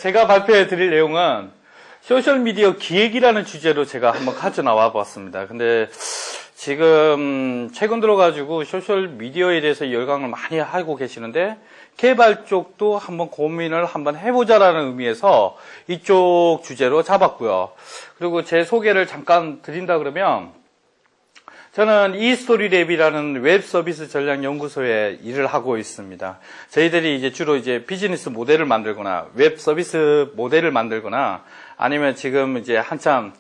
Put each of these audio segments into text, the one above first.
제가 발표해 드릴 내용은 소셜미디어 기획이라는 주제로 제가 한번 가져 나와 봤습니다. 근데 지금 최근 들어가지고 소셜미디어에 대해서 열광을 많이 하고 계시는데 개발 쪽도 한번 고민을 한번 해보자라는 의미에서 이쪽 주제로 잡았고요. 그리고 제 소개를 잠깐 드린다 그러면 저는 e스토리랩이라는 웹 서비스 전략 연구소에 일을 하고 있습니다. 저희들이 이제 주로 이제 비즈니스 모델을 만들거나 웹 서비스 모델을 만들거나 아니면 지금 이제 한참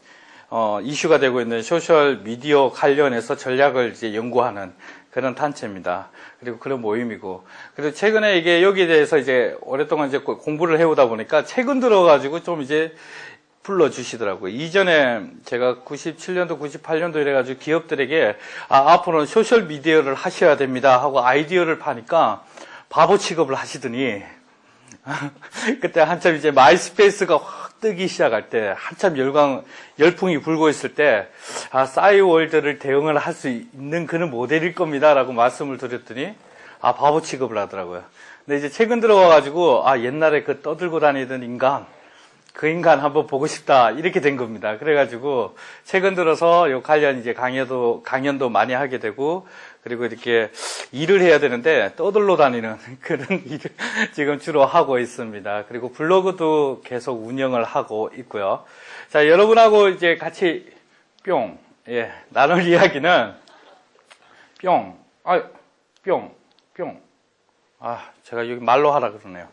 이슈가 되고 있는 소셜 미디어 관련해서 전략을 이제 연구하는 그런 단체입니다. 그리고 그런 모임이고, 그리고 최근에 이게 여기에 대해서 이제 오랫동안 이제 공부를 해오다 보니까 최근 들어가지고 좀 이제 불러주시더라고요. 이전에 제가 97년도, 98년도 이래가지고 기업들에게 앞으로는 소셜 미디어를 하셔야 됩니다 하고 아이디어를 파니까 바보 취급을 하시더니 그때 한참 이제 마이스페이스가 확 뜨기 시작할 때, 한참 열풍이 불고 있을 때, 싸이월드를 대응을 할 수 있는 그런 모델일 겁니다 라고 말씀을 드렸더니, 바보 취급을 하더라고요. 근데 이제 최근 들어와가지고, 옛날에 그 떠들고 다니던 인간, 그 인간 한번 보고 싶다, 이렇게 된 겁니다. 그래가지고, 최근 들어서 요 관련 이제 강연도 많이 하게 되고, 그리고 이렇게 일을 해야 되는데 떠들러 다니는 그런 일을 지금 주로 하고 있습니다. 그리고 블로그도 계속 운영을 하고 있고요. 자, 여러분하고 이제 같이 나눌 이야기는 제가 여기 말로 하라 그러네요.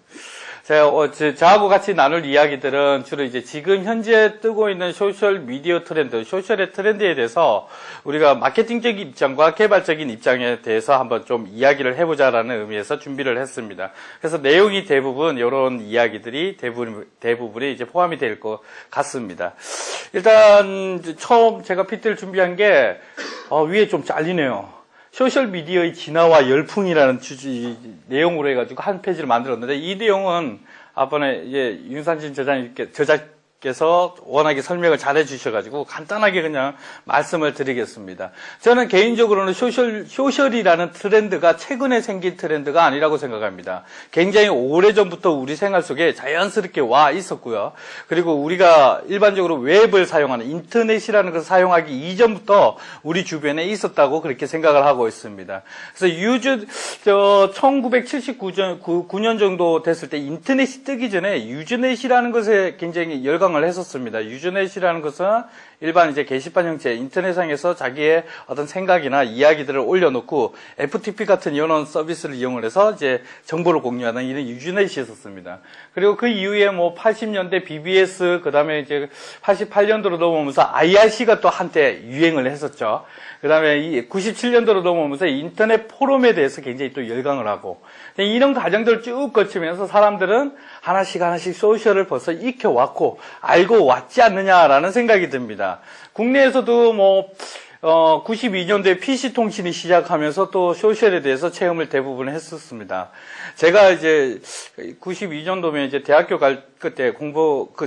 저하고 같이 나눌 이야기들은 주로 이제 지금 현재 뜨고 있는 소셜 미디어 트렌드, 소셜의 트렌드에 대해서 우리가 마케팅적인 입장과 개발적인 입장에 대해서 한번 좀 이야기를 해보자라는 의미에서 준비를 했습니다. 그래서 내용이 대부분 이런 이야기들이 대부분이 이제 포함이 될 것 같습니다. 일단 처음 제가 PPT를 준비한 게 위에 좀 잘리네요. 소셜미디어의 진화와 열풍이라는 내용으로 해가지고 한 페이지를 만들었는데, 이 내용은 앞번에 이제 윤산진 저자께서 워낙에 설명을 잘 해주셔가지고 간단하게 그냥 말씀을 드리겠습니다. 저는 개인적으로는 소셜이라는 트렌드가 최근에 생긴 트렌드가 아니라고 생각합니다. 굉장히 오래전부터 우리 생활 속에 자연스럽게 와 있었고요. 그리고 우리가 일반적으로 웹을 사용하는 인터넷이라는 것을 사용하기 이전부터 우리 주변에 있었다고 그렇게 생각을 하고 있습니다. 그래서 1979년 정도 됐을 때 인터넷이 뜨기 전에 유즈넷이라는 것에 굉장히 열광을 했었습니다. 유즈넷이라는 것은 일반 이제 게시판 형태 인터넷상에서 자기의 어떤 생각이나 이야기들을 올려놓고 FTP 같은 이런 서비스를 이용을 해서 이제 정보를 공유하는 이런 유즈넷이 있었습니다. 그리고 그 이후에 80년대 BBS, 그 다음에 이제 88년도로 넘어오면서 IRC가 또 한때 유행을 했었죠. 그 다음에 97년도로 넘어오면서 인터넷 포럼에 대해서 굉장히 또 열광을 하고, 이런 과정들을 쭉 거치면서 사람들은 하나씩 소셜을 벌써 익혀왔고 알고 왔지 않느냐라는 생각이 듭니다. 국내에서도 92년도에 PC통신이 시작하면서 또 소셜에 대해서 체험을 대부분 했었습니다. 제가 이제 92년도면 이제 대학교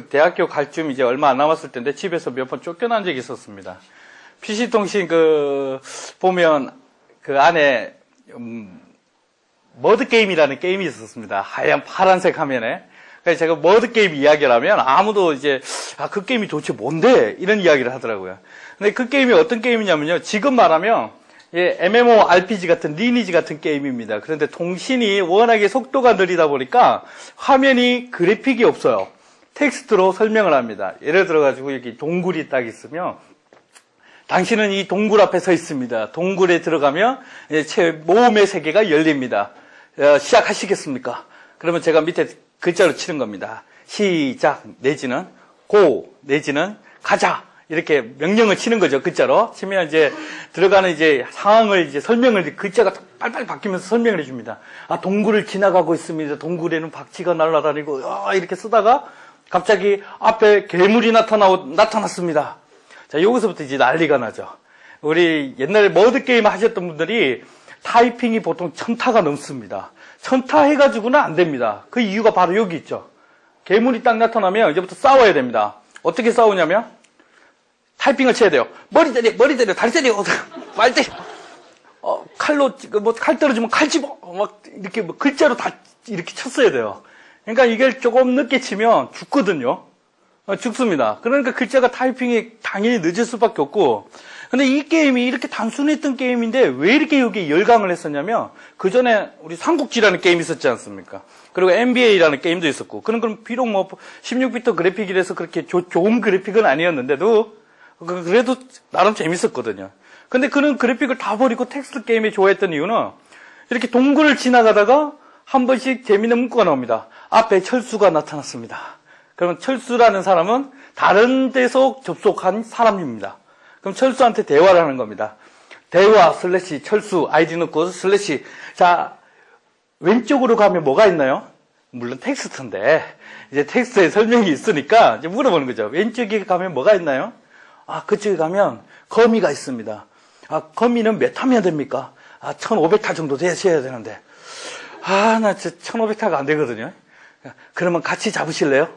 대학교 갈 쯤 이제 얼마 안 남았을 텐데 집에서 몇 번 쫓겨난 적이 있었습니다. PC통신 보면 그 안에 머드게임이라는 게임이 있었습니다. 하얀 파란색 화면에. 그래서 제가 머드게임 이야기를 하면 아무도 이제 그 게임이 도대체 뭔데? 이런 이야기를 하더라고요. 근데 그 게임이 어떤 게임이냐면요, 지금 말하면 MMORPG 같은 리니지 같은 게임입니다. 그런데 통신이 워낙에 속도가 느리다 보니까 화면이 그래픽이 없어요. 텍스트로 설명을 합니다. 예를 들어가지고 여기 동굴이 딱 있으면 당신은 이 동굴 앞에 서 있습니다. 동굴에 들어가면 모험의 세계가 열립니다. 시작하시겠습니까? 그러면 제가 밑에 글자로 치는 겁니다. 시작 내지는 고 내지는 가자, 이렇게 명령을 치는 거죠. 글자로 치면 이제 들어가는 이제 상황을 이제 설명을 글자가 빨리빨리 바뀌면서 설명을 해줍니다. 동굴을 지나가고 있습니다. 동굴에는 박쥐가 날아다니고 이렇게 쓰다가 갑자기 앞에 괴물이 나타났습니다. 자, 여기서부터 이제 난리가 나죠. 우리 옛날에 머드게임 하셨던 분들이 타이핑이 보통 1000타가 넘습니다. 1000타 해가지고는 안 됩니다. 그 이유가 바로 여기 있죠. 괴물이 딱 나타나면 이제부터 싸워야 됩니다. 어떻게 싸우냐면 타이핑을 쳐야 돼요. 머리 때려, 다리 때려, 말 때려. 칼로 칼 떨어지면 칼 집어. 막 이렇게 글자로 다 이렇게 쳤어야 돼요. 그러니까 이걸 조금 늦게 치면 죽거든요. 죽습니다. 그러니까 글자가 타이핑이 당연히 늦을 수밖에 없고, 근데 이 게임이 이렇게 단순했던 게임인데 왜 이렇게 여기에 열광을 했었냐면, 그 전에 우리 삼국지라는 게임이 있었지 않습니까? 그리고 NBA라는 게임도 있었고, 그럼 비록 뭐 16비트 그래픽이라서 그렇게 좋은 그래픽은 아니었는데도 그래도 나름 재밌었거든요. 근데 그런 그래픽을 다 버리고 텍스트 게임에 좋아했던 이유는 이렇게 동굴을 지나가다가 한 번씩 재밌는 문구가 나옵니다. 앞에 철수가 나타났습니다. 그러면 철수라는 사람은 다른 데서 접속한 사람입니다. 그럼 철수한테 대화를 하는 겁니다. 대화 슬래시 철수 아이디 넣고 슬래시. 자, 왼쪽으로 가면 뭐가 있나요? 물론 텍스트인데 이제 텍스트에 설명이 있으니까 이제 물어보는 거죠. 왼쪽에 가면 뭐가 있나요? 아, 그쪽에 가면 거미가 있습니다. 아, 거미는 몇 타면 됩니까? 아, 1500타 정도 되셔야 되는데. 아, 나 진짜 1500타가 안 되거든요. 그러면 같이 잡으실래요?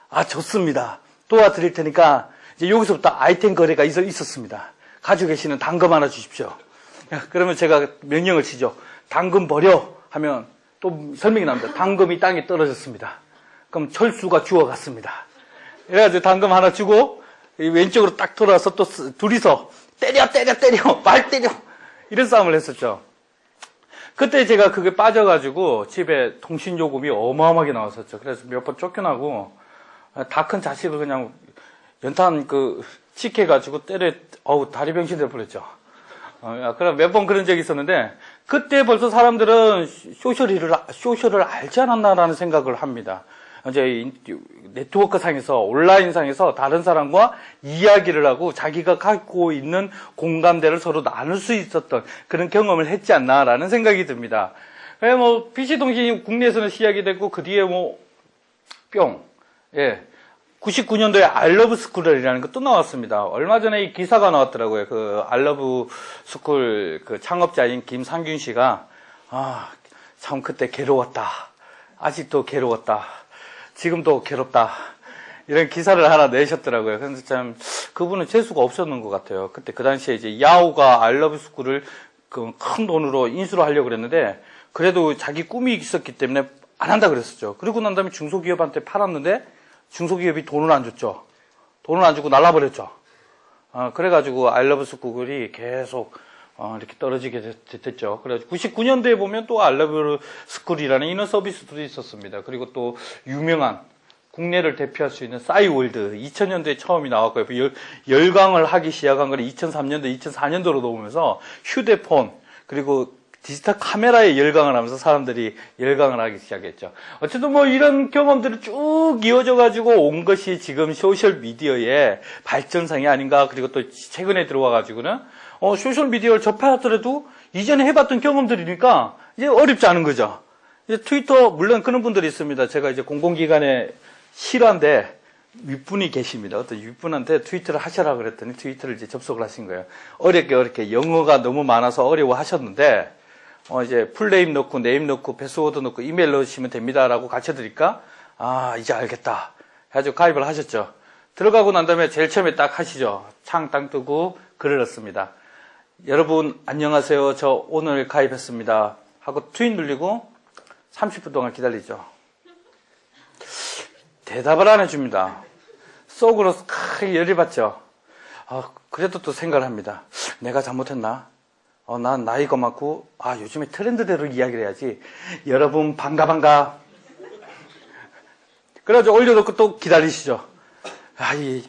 아, 좋습니다. 도와드릴 테니까 이제 여기서부터 아이템 거래가 있었습니다. 가지고 계시는 당금 하나 주십시오. 그러면 제가 명령을 치죠. 당금 버려 하면 또 설명이 납니다. 당금이 땅에 떨어졌습니다. 그럼 철수가 주워갔습니다. 그래가지고 당금 하나 주고 왼쪽으로 딱 돌아서 또 둘이서 때려 말 때려 이런 싸움을 했었죠. 그때 제가 그게 빠져가지고 집에 통신요금이 어마어마하게 나왔었죠. 그래서 몇 번 쫓겨나고 다 큰 자식을 그냥 연탄 칙해가지고 다리 병신 될 뻔했죠. 그럼 몇 번 그런 적이 있었는데, 그때 벌써 사람들은 소셜을 알지 않았나라는 생각을 합니다. 이제 네트워크 상에서, 온라인 상에서 다른 사람과 이야기를 하고 자기가 갖고 있는 공감대를 서로 나눌 수 있었던 그런 경험을 했지 않나라는 생각이 듭니다. PC통신이 국내에서는 시작이 됐고, 그 뒤에 예. 99년도에 알러브스쿨이라는 것도 나왔습니다. 얼마 전에 이 기사가 나왔더라고요. 그 알러브스쿨 그 창업자인 김상균 씨가 참 그때 괴로웠다. 아직도 괴로웠다. 지금도 괴롭다. 이런 기사를 하나 내셨더라고요. 그래서 참 그분은 재수가 없었는 것 같아요. 그때 그 당시에 이제 야후가 알러브스쿨을 그 큰 돈으로 인수를 하려고 그랬는데, 그래도 자기 꿈이 있었기 때문에 안 한다 그랬었죠. 그리고 난 다음에 중소기업한테 팔았는데 중소기업이 돈을 안 줬죠. 돈을 안 주고 날라버렸죠. 그래가지고 알러브스쿨이 계속 이렇게 떨어지게 됐죠. 그래가지고 99년도에 보면 또 알러브스쿨이라는 이런 서비스도 있었습니다. 그리고 또 유명한 국내를 대표할 수 있는 싸이월드 2000년도에 처음이 나왔고요. 열광을 하기 시작한 건 2003년도, 2004년도로 넘으면서 휴대폰 그리고 디지털 카메라에 열광을 하면서 사람들이 열광을 하기 시작했죠. 어쨌든 이런 경험들이 쭉 이어져가지고 온 것이 지금 소셜미디어의 발전상이 아닌가. 그리고 또 최근에 들어와가지고는 소셜미디어를 접하더라도 이전에 해봤던 경험들이니까 이제 어렵지 않은 거죠. 이제 트위터, 물론 그런 분들이 있습니다. 제가 이제 공공기관에 실화인데 윗분이 계십니다. 어떤 윗분한테 트위터를 하셔라 그랬더니 트위터를 이제 접속을 하신 거예요. 어렵게 영어가 너무 많아서 어려워 하셨는데, 이제 풀네임 넣고 네임 넣고 패스워드 넣고 이메일 넣으시면 됩니다라고 가르쳐드리니까 이제 알겠다 해가지고 가입을 하셨죠. 들어가고 난 다음에 제일 처음에 딱 하시죠. 창 딱 뜨고 글을 넣습니다. 여러분 안녕하세요. 저 오늘 가입했습니다 하고 트윗 눌리고 30분 동안 기다리죠. 대답을 안 해줍니다. 속으로 크게 열이 받죠. 그래도 또 생각을 합니다. 내가 잘못했나? 난 나이가 많고, 요즘에 트렌드대로 이야기를 해야지. 여러분, 반가. 그래가지고 올려놓고 또 기다리시죠.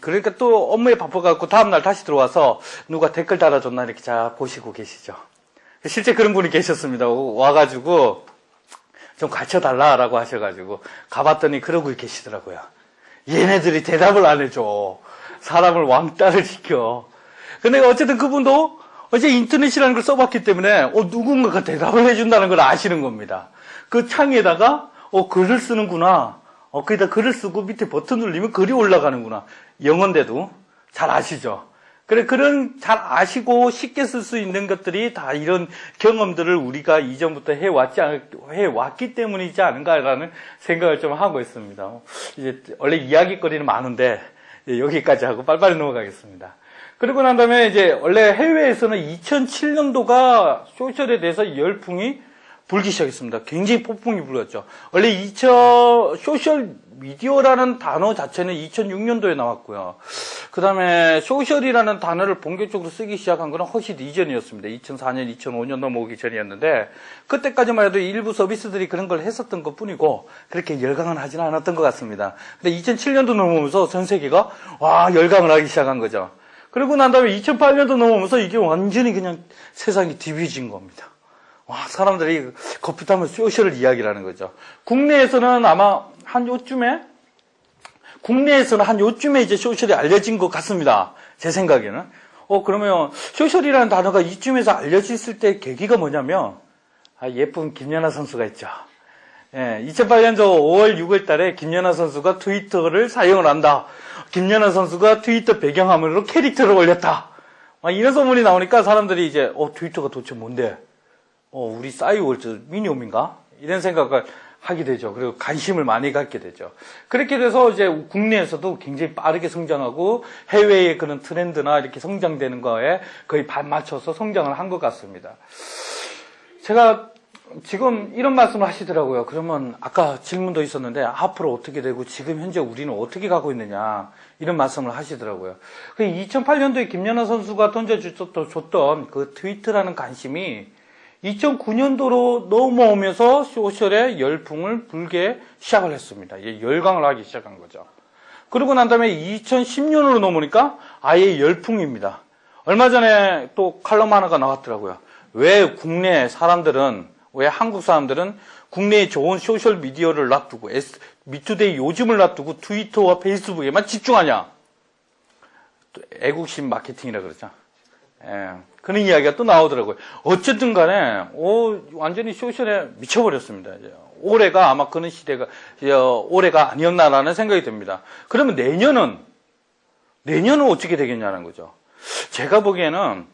그러니까 또 업무에 바빠갖고 다음날 다시 들어와서 누가 댓글 달아줬나 이렇게 잘 보시고 계시죠. 실제 그런 분이 계셨습니다. 와가지고, 좀 가르쳐달라라고 하셔가지고, 가봤더니 그러고 계시더라고요. 얘네들이 대답을 안 해줘. 사람을 왕따를 시켜. 근데 어쨌든 그분도 어제 인터넷이라는 걸 써봤기 때문에 누군가가 대답을 해준다는 걸 아시는 겁니다. 그 창에다가 글을 쓰는구나. 거기다 글을 쓰고 밑에 버튼 누르면 글이 올라가는구나. 영어인데도 잘 아시죠? 그런 잘 아시고 쉽게 쓸 수 있는 것들이 다 이런 경험들을 우리가 이전부터 해왔기 때문이지 않은가라는 생각을 좀 하고 있습니다. 이제 원래 이야기거리는 많은데 여기까지 하고 빨리빨리 넘어가겠습니다. 그리고 난 다음에 이제 원래 해외에서는 2007년도가 소셜에 대해서 열풍이 불기 시작했습니다. 굉장히 폭풍이 불었죠. 원래 소셜 미디어라는 단어 자체는 2006년도에 나왔고요. 그 다음에 소셜이라는 단어를 본격적으로 쓰기 시작한 것은 훨씬 이전이었습니다. 2004년, 2005년 넘어오기 전이었는데, 그때까지만 해도 일부 서비스들이 그런 걸 했었던 것 뿐이고, 그렇게 열광은 하지는 않았던 것 같습니다. 근데 2007년도 넘어오면서 전 세계가, 열광을 하기 시작한 거죠. 그리고 난 다음에 2008년도 넘어오면서 이게 완전히 그냥 세상이 뒤비진 겁니다. 사람들이 커피 타면 소셜을 이야기라는 거죠. 국내에서는 한 요쯤에 이제 소셜이 알려진 것 같습니다. 제 생각에는. 그러면 소셜이라는 단어가 이쯤에서 알려졌을 때 계기가 뭐냐면, 예쁜 김연아 선수가 있죠. 2008년도 5월 6월 달에 김연아 선수가 트위터를 사용을 한다. 김연아 선수가 트위터 배경화면으로 캐릭터를 올렸다. 이런 소문이 나오니까 사람들이 이제, 트위터가 도대체 뭔데? 우리 싸이월드 미니홈인가? 이런 생각을 하게 되죠. 그리고 관심을 많이 갖게 되죠. 그렇게 돼서 이제 국내에서도 굉장히 빠르게 성장하고 해외의 그런 트렌드나 이렇게 성장되는 거에 거의 반맞춰서 성장을 한 것 같습니다. 제가 지금 이런 말씀을 하시더라고요. 그러면 아까 질문도 있었는데 앞으로 어떻게 되고 지금 현재 우리는 어떻게 가고 있느냐 이런 말씀을 하시더라고요. 2008년도에 김연아 선수가 던져줬던 그 트위터라는 관심이 2009년도로 넘어오면서 소셜에 열풍을 불게 시작을 했습니다. 이제 열광을 하기 시작한 거죠. 그러고 난 다음에 2010년으로 넘으니까 아예 열풍입니다. 얼마 전에 또 칼럼 하나가 나왔더라고요. 왜 한국 사람들은 국내에 좋은 소셜 미디어를 놔두고 미투데이 요즘을 놔두고 트위터와 페이스북에만 집중하냐. 또 애국심 마케팅이라 그러죠. 그런 이야기가 또 나오더라고요. 어쨌든 간에, 완전히 소셜에 미쳐버렸습니다. 이제. 올해가 아마 그런 시대가, 올해가 아니었나라는 생각이 듭니다. 그러면 내년은 어떻게 되겠냐는 거죠. 제가 보기에는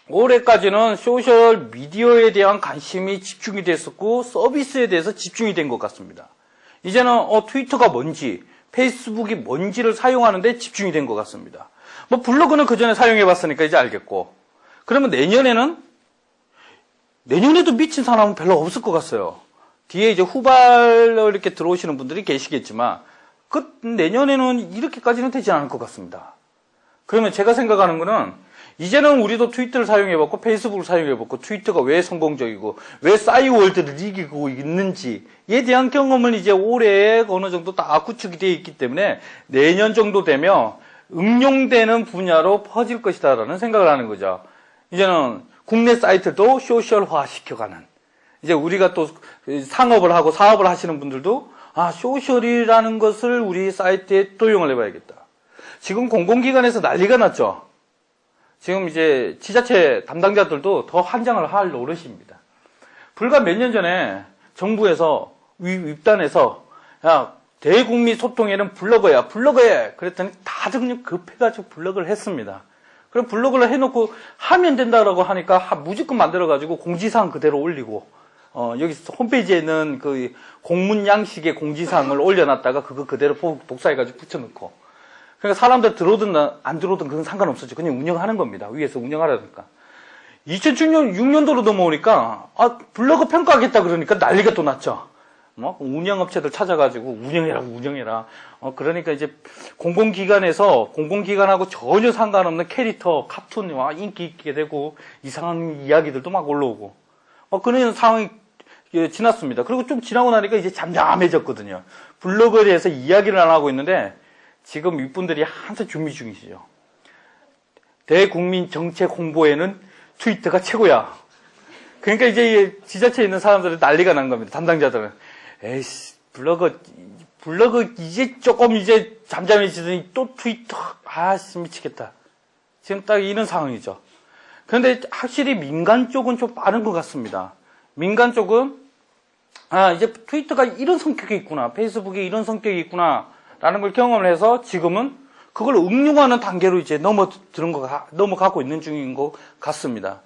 올해까지는 소셜 미디어에 대한 관심이 집중이 됐었고, 서비스에 대해서 집중이 된 것 같습니다. 이제는, 트위터가 뭔지, 페이스북이 뭔지를 사용하는데 집중이 된 것 같습니다. 블로그는 그 전에 사용해봤으니까 이제 알겠고. 그러면 내년에도 미친 사람은 별로 없을 것 같아요. 뒤에 이제 후발로 이렇게 들어오시는 분들이 계시겠지만, 내년에는 이렇게까지는 되지 않을 것 같습니다. 그러면 제가 생각하는 거는, 이제는 우리도 트위터를 사용해봤고, 페이스북을 사용해봤고, 트위터가 왜 성공적이고, 왜 싸이월드를 이기고 있는지에 대한 경험은 이제 올해 어느 정도 다 구축이 되어 있기 때문에, 내년 정도 되면, 응용되는 분야로 퍼질 것이다라는 생각을 하는 거죠. 이제는 국내 사이트도 소셜화 시켜가는. 이제 우리가 또 상업을 하고 사업을 하시는 분들도 소셜이라는 것을 우리 사이트에 도용을 해봐야겠다. 지금 공공기관에서 난리가 났죠. 지금 이제 지자체 담당자들도 더 환장을 할 노릇입니다. 불과 몇 년 전에 정부에서 윗단에서 대국민 소통에는 블로거야, 블로거해. 그랬더니 다들 그냥 급해가지고 블로그를 했습니다. 그럼 블로그를 해놓고 하면 된다라고 하니까 무조건 만들어가지고 공지사항 그대로 올리고, 여기 홈페이지에 있는 그 공문 양식의 공지사항을 올려놨다가 그거 그대로 복사해가지고 붙여놓고. 그러니까 사람들 들어오든 안 들어오든 그건 상관없었죠. 그냥 운영하는 겁니다. 위에서 운영하라니까. 2006년도로 넘어오니까, 블로그 평가하겠다 그러니까 난리가 또 났죠. 운영업체들 찾아가지고 운영해라. 그러니까 이제 공공기관하고 전혀 상관없는 캐릭터, 카툰이 인기 있게 되고 이상한 이야기들도 막 올라오고 그런 상황이 지났습니다. 그리고 좀 지나고 나니까 이제 잠잠해졌거든요. 블로그에 대해서 이야기를 안 하고 있는데 지금 윗분들이 항상 준비 중이시죠. 대국민 정책 홍보에는 트위터가 최고야. 그러니까 이제 지자체에 있는 사람들은 난리가 난 겁니다. 담당자들은. 에이씨, 블로그 이제 조금 잠잠해지더니 또 트위터, 미치겠다. 지금 딱 이런 상황이죠. 그런데 확실히 민간 쪽은 좀 빠른 것 같습니다. 민간 쪽은, 이제 트위터가 이런 성격이 있구나. 페이스북에 이런 성격이 있구나. 라는 걸 경험을 해서 지금은 그걸 응용하는 단계로 이제 넘어가고 있는 중인 것 같습니다.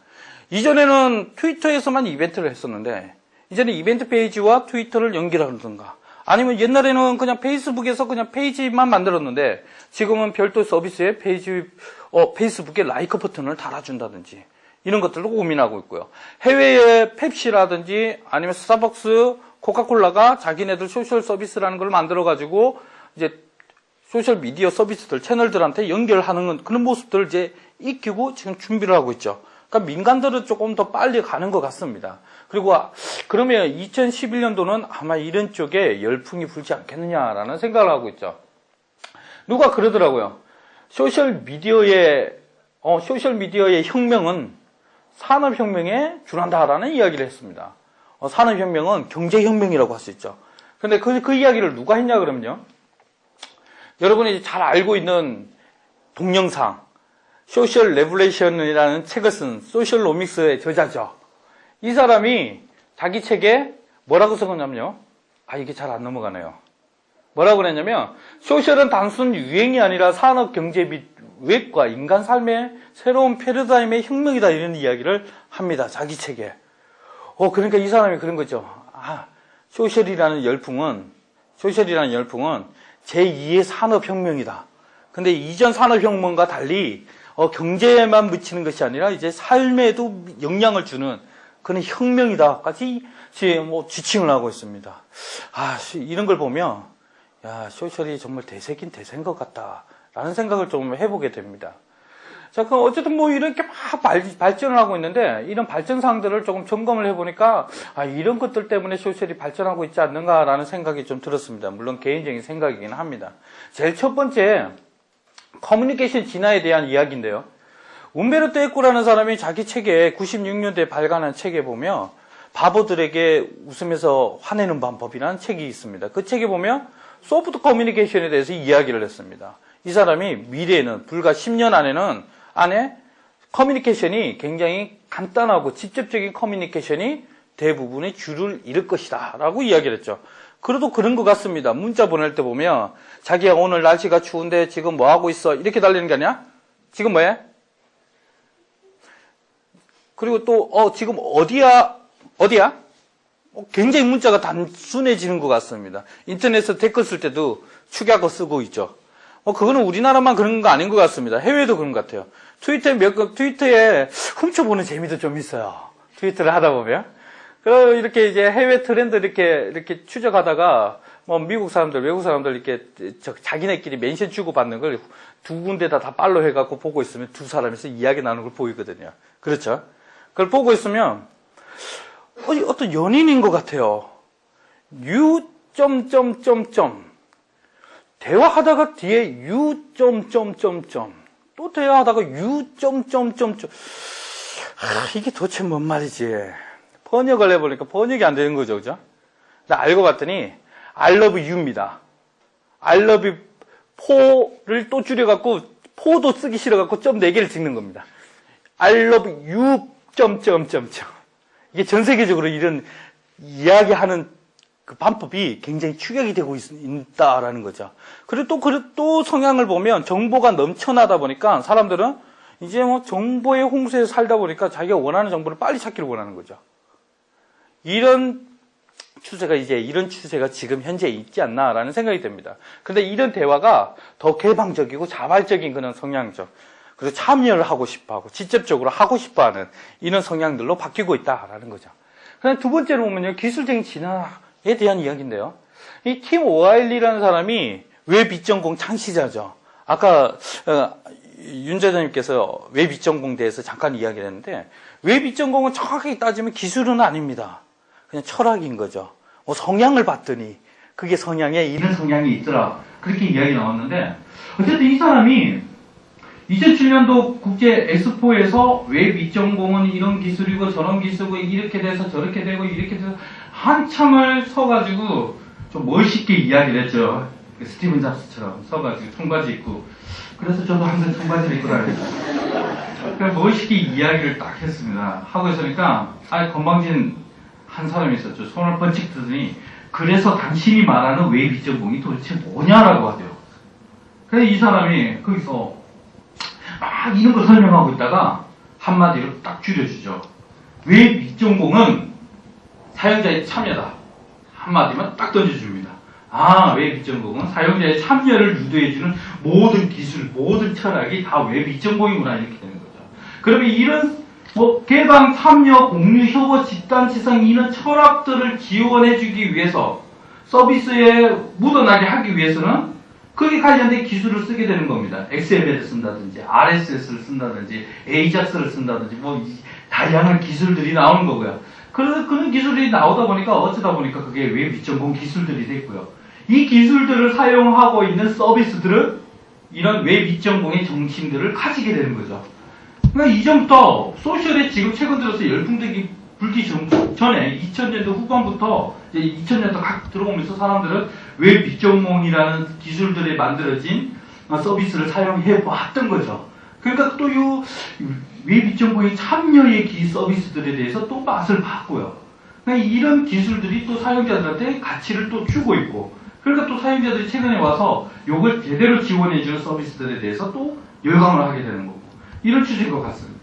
이전에는 트위터에서만 이벤트를 했었는데, 이제는 이벤트 페이지와 트위터를 연결하든가, 아니면 옛날에는 그냥 페이스북에서 그냥 페이지만 만들었는데, 지금은 별도 서비스에 페이스북에 라이크 버튼을 달아준다든지, 이런 것들도 고민하고 있고요. 해외의 펩시라든지 아니면 스타벅스, 코카콜라가 자기네들 소셜 서비스라는 걸 만들어가지고 이제 소셜 미디어 서비스들, 채널들한테 연결하는 그런 모습들을 이제 익히고 지금 준비를 하고 있죠. 그러니까 민간들은 조금 더 빨리 가는 것 같습니다. 그리고 그러면 2011년도는 아마 이런 쪽에 열풍이 불지 않겠느냐라는 생각을 하고 있죠. 누가 그러더라고요. 소셜 미디어의 혁명은 산업혁명에 준한다라는 이야기를 했습니다. 산업혁명은 경제혁명이라고 할 수 있죠. 근데 그 이야기를 누가 했냐 그러면요. 여러분이 잘 알고 있는 동영상, 소셜 레블레이션이라는 책을 쓴 소셜로믹스의 저자죠. 이 사람이 자기 책에 뭐라고 써놨냐면요. 이게 잘 안 넘어가네요. 뭐라고 그랬냐면, 소셜은 단순 유행이 아니라 산업, 경제 및 외과 인간 삶의 새로운 패러다임의 혁명이다. 이런 이야기를 합니다. 자기 책에. 그러니까 이 사람이 그런 거죠. 소셜이라는 열풍은 제2의 산업혁명이다. 근데 이전 산업혁명과 달리, 경제에만 미치는 것이 아니라 이제 삶에도 영향을 주는 그런 혁명이다까지 지칭을 하고 있습니다. 이런 걸 보면, 소셜이 정말 대세긴 대세인 것 같다라는 생각을 좀 해보게 됩니다. 자, 그럼 어쨌든 이렇게 막 발전을 하고 있는데, 이런 발전사항들을 조금 점검을 해보니까, 이런 것들 때문에 소셜이 발전하고 있지 않는가라는 생각이 좀 들었습니다. 물론 개인적인 생각이긴 합니다. 제일 첫 번째, 커뮤니케이션 진화에 대한 이야기인데요. 움베르토 에코라는 사람이 자기 책에 96년도에 발간한 책에 보면 바보들에게 웃으면서 화내는 방법이라는 책이 있습니다. 그 책에 보면 소프트 커뮤니케이션에 대해서 이야기를 했습니다. 이 사람이 미래에는 불과 10년 안에 커뮤니케이션이 굉장히 간단하고 직접적인 커뮤니케이션이 대부분의 줄을 잃을 것이다 라고 이야기를 했죠. 그래도 그런 것 같습니다. 문자 보낼 때 보면 자기야 오늘 날씨가 추운데 지금 뭐 하고 있어? 이렇게 달리는 게 아니야? 지금 뭐해? 그리고 또 지금 어디야? 굉장히 문자가 단순해지는 것 같습니다. 인터넷에서 댓글 쓸 때도 축약어 쓰고 있죠. 그거는 우리나라만 그런 거 아닌 것 같습니다. 해외도 그런 것 같아요. 트위터에 훔쳐보는 재미도 좀 있어요. 트위터를 하다 보면. 이렇게 이제 해외 트렌드 이렇게 추적하다가, 미국 사람들, 외국 사람들 이렇게 자기네끼리 멘션 주고받는 걸 두 군데다 다 팔로우 해갖고 보고 있으면 두 사람이서 이야기 나누는 걸 보이거든요. 그렇죠? 그걸 보고 있으면, 어떤 연인인 것 같아요. 대화하다가 뒤에 또 대화하다가 이게 도대체 뭔 말이지? 번역을 해보니까 번역이 안 되는 거죠, 그죠? 나 알고 봤더니 I love you입니다. I love you 포를 또 줄여갖고 포도 쓰기 싫어갖고 점 4개를 찍는 겁니다. I love you 이게 전 세계적으로 이런 이야기하는 그 반법이 굉장히 축약이 되고 있다라는 거죠. 그리고 또 성향을 보면 정보가 넘쳐나다 보니까 사람들은 이제 정보의 홍수에 살다 보니까 자기가 원하는 정보를 빨리 찾기를 원하는 거죠. 이런 추세가 지금 현재 있지 않나라는 생각이 듭니다. 그런데 이런 대화가 더 개방적이고 자발적인 그런 성향이죠. 그래서 참여를 하고 싶어하고 직접적으로 하고 싶어하는 이런 성향들로 바뀌고 있다라는 거죠. 그다음 두 번째로 보면요, 기술적인 진화에 대한 이야기인데요. 이 팀 오하일리라는 사람이 웹 2.0 창시자죠. 아까 윤 대장님께서 웹 2.0 대해서 잠깐 이야기를 했는데, 웹 2.0은 정확하게 따지면 기술은 아닙니다. 그냥 철학인 거죠. 성향을 봤더니 그게 성향에 이런 성향이 있더라, 그렇게 이야기 나왔는데, 어쨌든 이 사람이 2007년도 국제 엑스포에서 웹 2.0은 이런 기술이고 저런 기술이고 이렇게 돼서 저렇게 되고 이렇게 돼서 한참을 서가지고 좀 멋있게 이야기를 했죠. 스티븐 잡스처럼 서가지고 청바지 입고. 그래서 저도 항상 청바지를 입고 다녔어요. 그래서 멋있게 이야기를 딱 했습니다. 하고 있으니까 건방진 한 사람이 있었죠. 손을 번쩍 뜨더니 그래서 당신이 말하는 웹 2.0이 도대체 뭐냐라고 하죠. 그래서 이 사람이 거기서 막 이런 걸 설명하고 있다가 한마디로 딱 줄여주죠. 웹 2.0은 사용자의 참여다. 한마디만 딱 던져줍니다. 웹 2.0은 사용자의 참여를 유도해주는 모든 기술, 모든 철학이 다 웹 2.0이구나, 이렇게 되는 거죠. 그러면 이런 개방, 참여, 공유, 협업, 집단, 지성, 이런 철학들을 지원해주기 위해서 서비스에 묻어나게 하기 위해서는 거기에 관련된 기술을 쓰게 되는 겁니다. XML을 쓴다든지, RSS를 쓴다든지, AJAX를 쓴다든지, 다양한 기술들이 나오는 거고요. 그런 기술이 나오다 보니까, 어쩌다 보니까 그게 웹 전공 기술들이 됐고요. 이 기술들을 사용하고 있는 서비스들은 이런 웹 전공의 정신들을 가지게 되는 거죠. 그러니까 이전부터 소셜에 지금 최근 들어서 열풍되기 불기 전에 2000년대 후반부터 이제 2000년대 각 들어오면서 사람들은 웹 전공이라는 기술들에 만들어진 서비스를 사용해 왔던 거죠. 그러니까 또 이 웹 전공의 참여의 서비스들에 대해서 또 맛을 봤고요. 그러니까 이런 기술들이 또 사용자들한테 가치를 또 주고 있고, 그러니까 또 사용자들이 최근에 와서 이걸 제대로 지원해주는 서비스들에 대해서 또 열광을 하게 되는 거고, 이런 추세인 것 같습니다.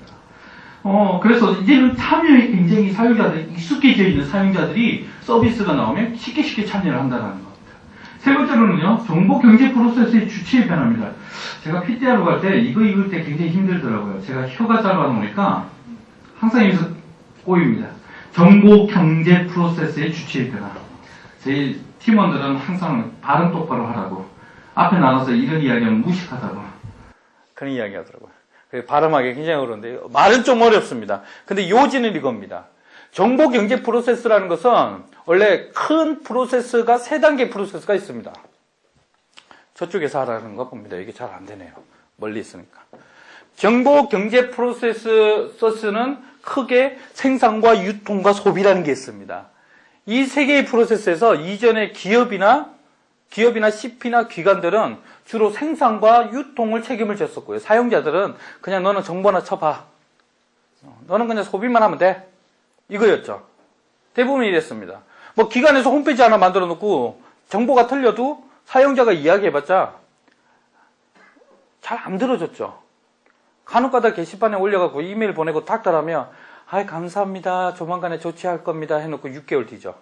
그래서 이제는 참여에 굉장히 사용자들이 익숙해져 있는 사용자들이 서비스가 나오면 쉽게 참여를 한다는 겁니다. 세 번째로는요, 정보 경제 프로세스의 주체의 변화입니다. 제가 PT하러 갈 때 이거 읽을 때 굉장히 힘들더라고요. 제가 혀가 짧아 보니까 항상 여기서 꼬입니다. 정보 경제 프로세스의 주체의 변화. 저희 팀원들은 항상 발음 똑바로 하라고, 앞에 나가서 이런 이야기하면 무식하다고 그런 이야기 하더라고요. 발음하기 굉장히 어려운데, 말은 좀 어렵습니다. 근데 요지는 이겁니다. 정보 경제 프로세스라는 것은 원래 큰 프로세스가 3단계 프로세스가 있습니다. 저쪽에서 하라는 거 봅니다. 이게 잘 안 되네요. 멀리 있으니까. 정보 경제 프로세스는 크게 생산과 유통과 소비라는 게 있습니다. 이 3개의 프로세스에서 이전에 기업이나 CP나 기관들은 주로 생산과 유통을 책임을 졌었고요. 사용자들은 그냥 너는 정보나 쳐봐. 너는 그냥 소비만 하면 돼. 이거였죠. 대부분 이랬습니다. 기관에서 홈페이지 하나 만들어 놓고 정보가 틀려도 사용자가 이야기해봤자 잘 안 들어줬죠. 간혹가다 게시판에 올려갖고 이메일 보내고 닥달하면 감사합니다. 조만간에 조치할 겁니다. 해놓고 6개월 뒤죠.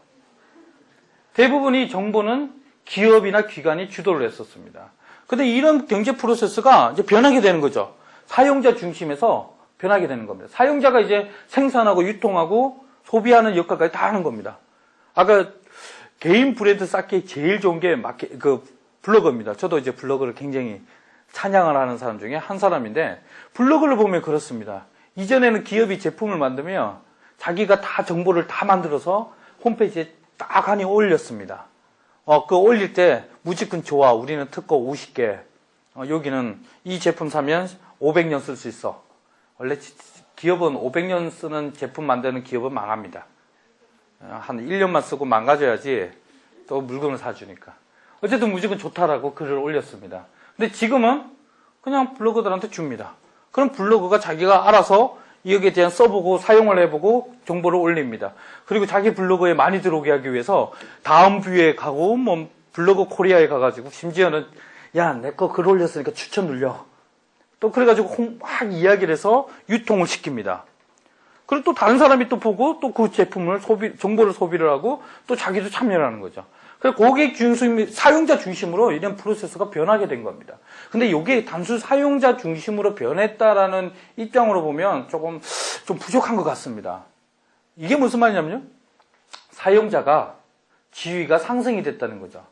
대부분이 정보는 기업이나 기관이 주도를 했었습니다. 근데 이런 경제 프로세스가 이제 변하게 되는 거죠. 사용자 중심에서 변하게 되는 겁니다. 사용자가 이제 생산하고 유통하고 소비하는 역할까지 다 하는 겁니다. 아까 개인 브랜드 쌓기 제일 좋은 게 블로거입니다. 저도 이제 블로거를 굉장히 찬양을 하는 사람 중에 한 사람인데, 블로그를 보면 그렇습니다. 이전에는 기업이 제품을 만들면 자기가 다 정보를 다 만들어서 홈페이지에 딱 하니 올렸습니다. 그거 올릴 때 무조건 좋아. 우리는 특허 50개. 여기는 이 제품 사면 500년 쓸 수 있어. 원래 기업은 500년 쓰는 제품 만드는 기업은 망합니다. 한 1년만 쓰고 망가져야지 또 물건을 사주니까. 어쨌든 무조건 좋다라고 글을 올렸습니다. 근데 지금은 그냥 블로거들한테 줍니다. 그럼 블로거가 자기가 알아서 여기에 대한 써보고 사용을 해보고 정보를 올립니다. 그리고 자기 블로그에 많이 들어오게 하기 위해서 다음 뷰에 가고 블로그 코리아에 가가지고 심지어는 야, 내 거 글 올렸으니까 추천 눌려. 또 그래가지고 막 이야기를 해서 유통을 시킵니다. 그리고 또 다른 사람이 또 보고 또 그 제품을 정보를 소비를 하고 또 자기도 참여를 하는 거죠. 그래서 고객 중심, 사용자 중심으로 이런 프로세스가 변하게 된 겁니다. 근데 이게 단순 사용자 중심으로 변했다라는 입장으로 보면 좀 부족한 것 같습니다. 이게 무슨 말이냐면요. 사용자가 지위가 상승이 됐다는 거죠.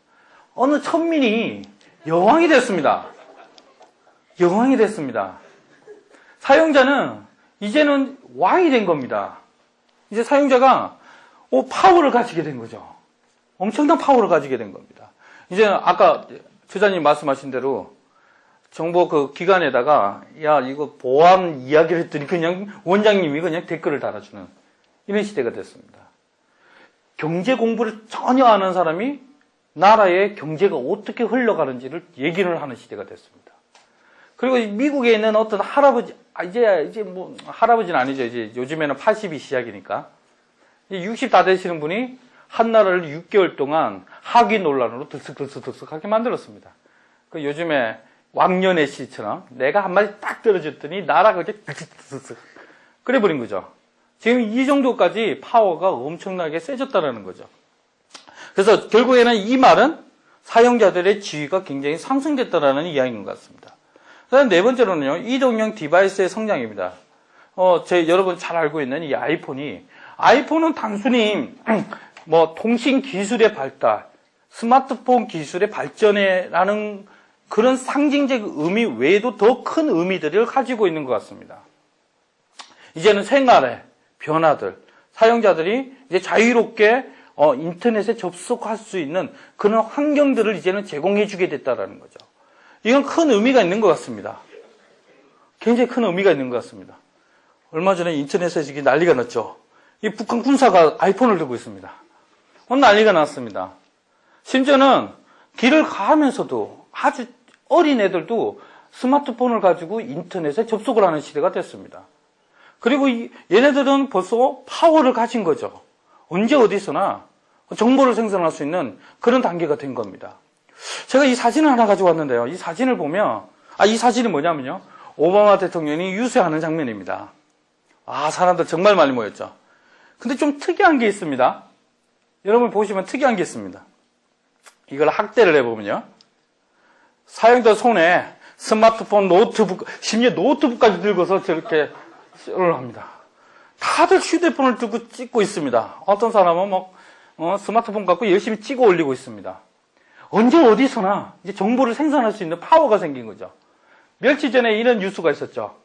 어느 천민이 여왕이 됐습니다. 여왕이 됐습니다. 사용자는 이제는 왕이 된 겁니다. 이제 사용자가 파워를 가지게 된 거죠. 엄청난 파워를 가지게 된 겁니다. 이제 아까 저자님 말씀하신 대로 정보 그 기관에다가 야 이거 보안 이야기를 했더니 그냥 원장님이 그냥 댓글을 달아주는 이런 시대가 됐습니다. 경제 공부를 전혀 안 하는 사람이 나라의 경제가 어떻게 흘러가는지를 얘기를 하는 시대가 됐습니다. 그리고 미국에 있는 어떤 할아버지, 이제 할아버지는 아니죠. 이제 요즘에는 80이 시작이니까. 60 다 되시는 분이 한 나라를 6개월 동안 학위 논란으로 들썩하게 만들었습니다. 그 요즘에 왕년의 시처럼 내가 한마디 딱 들어줬더니 나라가 이렇게 들썩 그래버린 거죠. 지금 이 정도까지 파워가 엄청나게 세졌다는 거죠. 그래서 결국에는 이 말은 사용자들의 지위가 굉장히 상승됐다는 이야기인 것 같습니다. 그다음 네 번째로는요, 이동형 디바이스의 성장입니다. 여러분 잘 알고 있는 이 아이폰은 단순히 뭐 통신 기술의 발달, 스마트폰 기술의 발전에라는 그런 상징적 의미 외에도 더 큰 의미들을 가지고 있는 것 같습니다. 이제는 생활의 변화들, 사용자들이 이제 자유롭게 인터넷에 접속할 수 있는 그런 환경들을 이제는 제공해주게 됐다라는 거죠. 이건 큰 의미가 있는 것 같습니다. 굉장히 큰 의미가 있는 것 같습니다. 얼마 전에 인터넷에서 이게 난리가 났죠. 이 북한 군사가 아이폰을 들고 있습니다. 난리가 났습니다. 심지어는 길을 가면서도 아주 어린 애들도 스마트폰을 가지고 인터넷에 접속을 하는 시대가 됐습니다. 그리고 얘네들은 벌써 파워를 가진 거죠. 언제 어디서나 정보를 생산할 수 있는 그런 단계가 된 겁니다. 제가 이 사진을 하나 가지고 왔는데요. 이 사진을 보면, 이 사진이 뭐냐면요. 오바마 대통령이 유세하는 장면입니다. 사람들 정말 많이 모였죠. 근데 좀 특이한 게 있습니다. 여러분 보시면 특이한 게 있습니다. 이걸 확대를 해보면요. 사용자 손에 스마트폰, 노트북, 심지어 노트북까지 들고서 저렇게 를 합니다. 다들 휴대폰을 들고 찍고 있습니다. 어떤 사람은 스마트폰 갖고 열심히 찍어 올리고 있습니다. 언제 어디서나 이제 정보를 생산할 수 있는 파워가 생긴 거죠. 며칠 전에 이런 뉴스가 있었죠.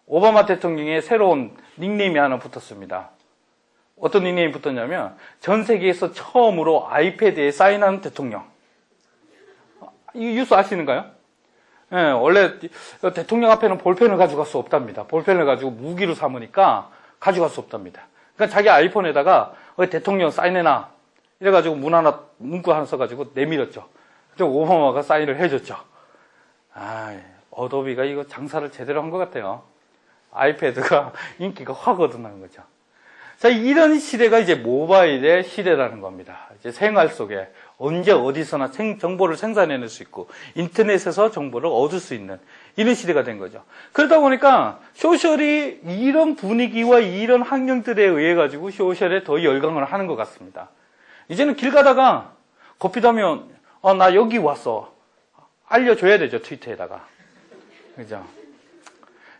오바마 대통령의 새로운 닉네임이 하나 붙었습니다. 어떤 닉네임이 붙었냐면 전 세계에서 처음으로 아이패드에 사인한 대통령. 이 뉴스 아시는가요? 네, 원래 대통령 앞에는 볼펜을 가져갈 수 없답니다. 볼펜을 가지고 무기로 삼으니까 가져갈 수 없답니다. 그러니까 자기 아이폰에다가 대통령 사인해놔 이래가지고 문구 하나 써가지고 내밀었죠. 그때 오바마가 사인을 해줬죠. 어도비가 이거 장사를 제대로 한 것 같아요. 아이패드가 인기가 확 얻어나는 거죠. 자, 이런 시대가 이제 모바일의 시대라는 겁니다. 이제 생활 속에 언제 어디서나 정보를 생산해낼 수 있고 인터넷에서 정보를 얻을 수 있는 이런 시대가 된 거죠. 그러다 보니까 소셜이 이런 분위기와 이런 환경들에 의해 가지고 소셜에 더 열광을 하는 것 같습니다. 이제는 길 가다가 겁피다면 나 여기 왔어 알려줘야 되죠. 트위터에다가. 그죠?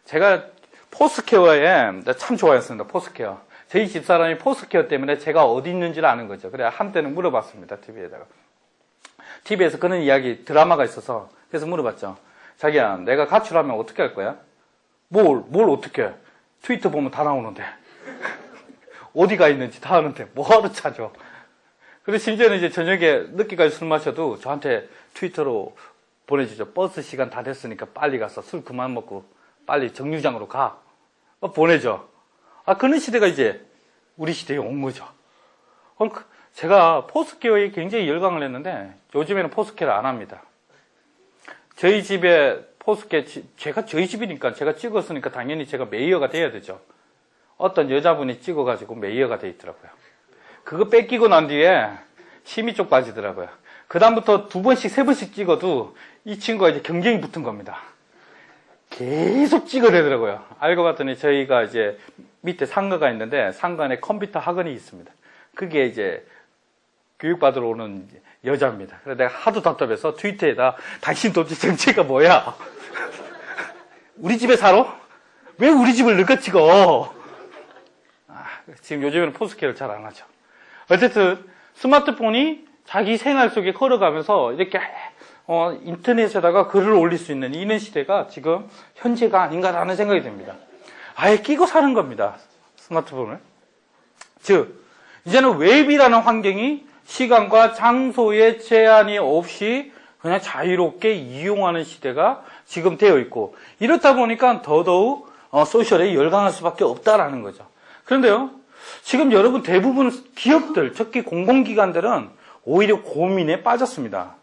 제가 포스케어에 참 좋아했습니다. 포스케어. 저희 집사람이 포스케어 때문에 제가 어디 있는지를 아는 거죠. 그래 한때는 물어봤습니다. TV에다가. TV에서 그런 이야기 드라마가 있어서 그래서 물어봤죠. 자기야 내가 가출하면 어떻게 할 거야? 뭘 어떻게 해? 트위터 보면 다 나오는데 어디가 있는지 다 아는데 뭐하러 찾아. 그리고 심지어는 이제 저녁에 늦게까지 술 마셔도 저한테 트위터로 보내주죠. 버스 시간 다 됐으니까 빨리 가서 술 그만 먹고 빨리 정류장으로 가. 보내죠. 그런 시대가 이제 우리 시대에 온 거죠. 제가 포스케어에 굉장히 열광을 했는데 요즘에는 포스케어를 안 합니다. 저희 집에 포스케어, 제가 저희 집이니까 제가 찍었으니까 당연히 제가 메이어가 돼야 되죠. 어떤 여자분이 찍어가지고 메이어가 돼 있더라고요. 그거 뺏기고 난 뒤에 심이 쪽 빠지더라고요. 그 다음부터 2번씩 3번씩 찍어도 이 친구가 이제 경쟁이 붙은 겁니다. 계속 찍어대더라고요. 알고 봤더니 저희가 이제 밑에 상가가 있는데 상가 안에 컴퓨터 학원이 있습니다. 그게 이제 교육받으러 오는 여자입니다. 그래서 내가 하도 답답해서 트위터에다 당신 도대체 정체가 뭐야? 우리 집에 살아? 왜 우리 집을 너가 찍어? 지금 요즘에는 포스케어를 잘 안 하죠. 어쨌든 스마트폰이 자기 생활 속에 걸어가면서 이렇게 인터넷에다가 글을 올릴 수 있는 이런 시대가 지금 현재가 아닌가라는 생각이 듭니다. 아예 끼고 사는 겁니다. 스마트폰을. 즉 이제는 웹이라는 환경이 시간과 장소의 제한이 없이 그냥 자유롭게 이용하는 시대가 지금 되어 있고 이렇다 보니까 더더욱 소셜에 열광할 수밖에 없다라는 거죠. 그런데요. 지금 여러분 대부분 기업들, 특히 공공기관들은 오히려 고민에 빠졌습니다.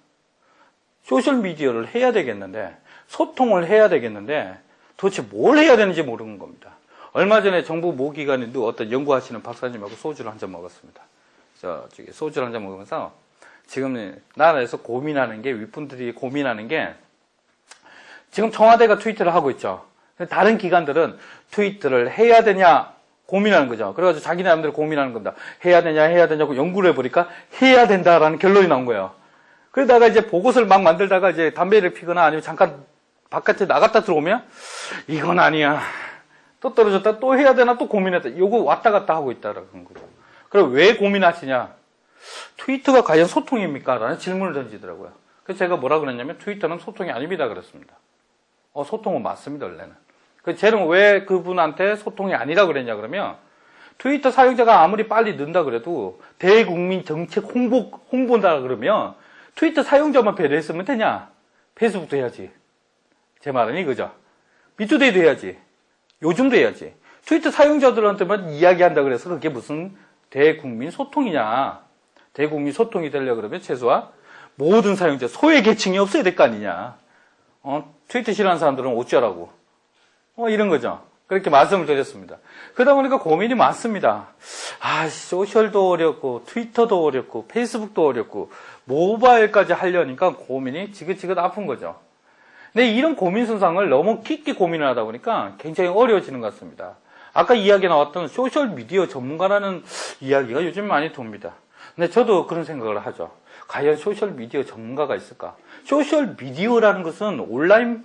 소셜미디어를 해야 되겠는데 소통을 해야 되겠는데 도대체 뭘 해야 되는지 모르는 겁니다. 얼마 전에 정부 모기관인도 어떤 연구하시는 박사님하고 소주를 한 잔 먹었습니다. 저기 소주를 한 잔 먹으면서 지금 나라에서 고민하는 게 윗분들이 고민하는 게 지금 청와대가 트위터를 하고 있죠. 다른 기관들은 트위터를 해야 되냐 고민하는 거죠. 그래가지고 자기네 나름대로 고민하는 겁니다. 해야 되냐고 연구를 해보니까 해야 된다라는 결론이 나온 거예요. 그러다가 이제 보고서를 막 만들다가 이제 담배를 피거나 아니면 잠깐 바깥에 나갔다 들어오면 이건 아니야. 또 떨어졌다 또 해야 되나 또 고민했다. 요거 왔다 갔다 하고 있다라는 거죠. 그럼 왜 고민하시냐? 트위터가 과연 소통입니까? 라는 질문을 던지더라고요. 그래서 제가 뭐라 그랬냐면 트위터는 소통이 아닙니다 그랬습니다. 소통은 맞습니다 원래는. 쟤는 왜 그분한테 소통이 아니라 그랬냐 그러면 트위터 사용자가 아무리 빨리 는다 그래도 대국민 정책 홍보다 그러면 트위터 사용자만 배려했으면 되냐? 페이스북도 해야지. 제 말은 이거죠. 미투데이도 해야지. 요즘도 해야지. 트위터 사용자들한테만 이야기한다 그래서 그게 무슨 대국민 소통이냐. 대국민 소통이 되려고 그러면 최소한 모든 사용자, 소외 계층이 없어야 될 거 아니냐. 트위터 싫어하는 사람들은 어쩌라고. 이런 거죠. 그렇게 말씀을 드렸습니다. 그러다 보니까 고민이 많습니다. 소셜도 어렵고, 트위터도 어렵고, 페이스북도 어렵고, 모바일까지 하려니까 고민이 지긋지긋 아픈 거죠. 근데 이런 고민 선상을 너무 깊게 고민을 하다 보니까 굉장히 어려워지는 것 같습니다. 아까 이야기 나왔던 소셜미디어 전문가라는 이야기가 요즘 많이 돕니다. 근데 저도 그런 생각을 하죠. 과연 소셜미디어 전문가가 있을까? 소셜미디어라는 것은 온라인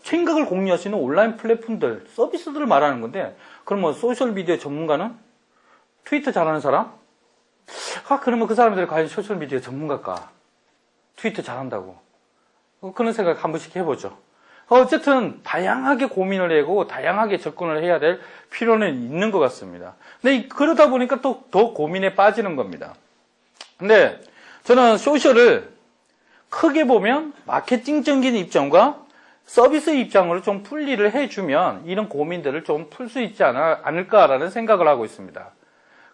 생각을 공유할 수 있는 온라인 플랫폼들, 서비스들을 말하는 건데, 그럼 뭐 소셜미디어 전문가는 트위터 잘하는 사람? 그러면 그 사람들이 과연 소셜미디어 전문가일까? 트위터 잘한다고. 그런 생각 한 번씩 해보죠. 어쨌든 다양하게 고민을 하고 다양하게 접근을 해야 될 필요는 있는 것 같습니다. 근데 그러다 보니까 또 더 고민에 빠지는 겁니다. 근데 저는 소셜을 크게 보면 마케팅적인 입장과 서비스 입장으로 좀 분리를 해주면 이런 고민들을 좀 풀 수 있지 않을까라는 생각을 하고 있습니다.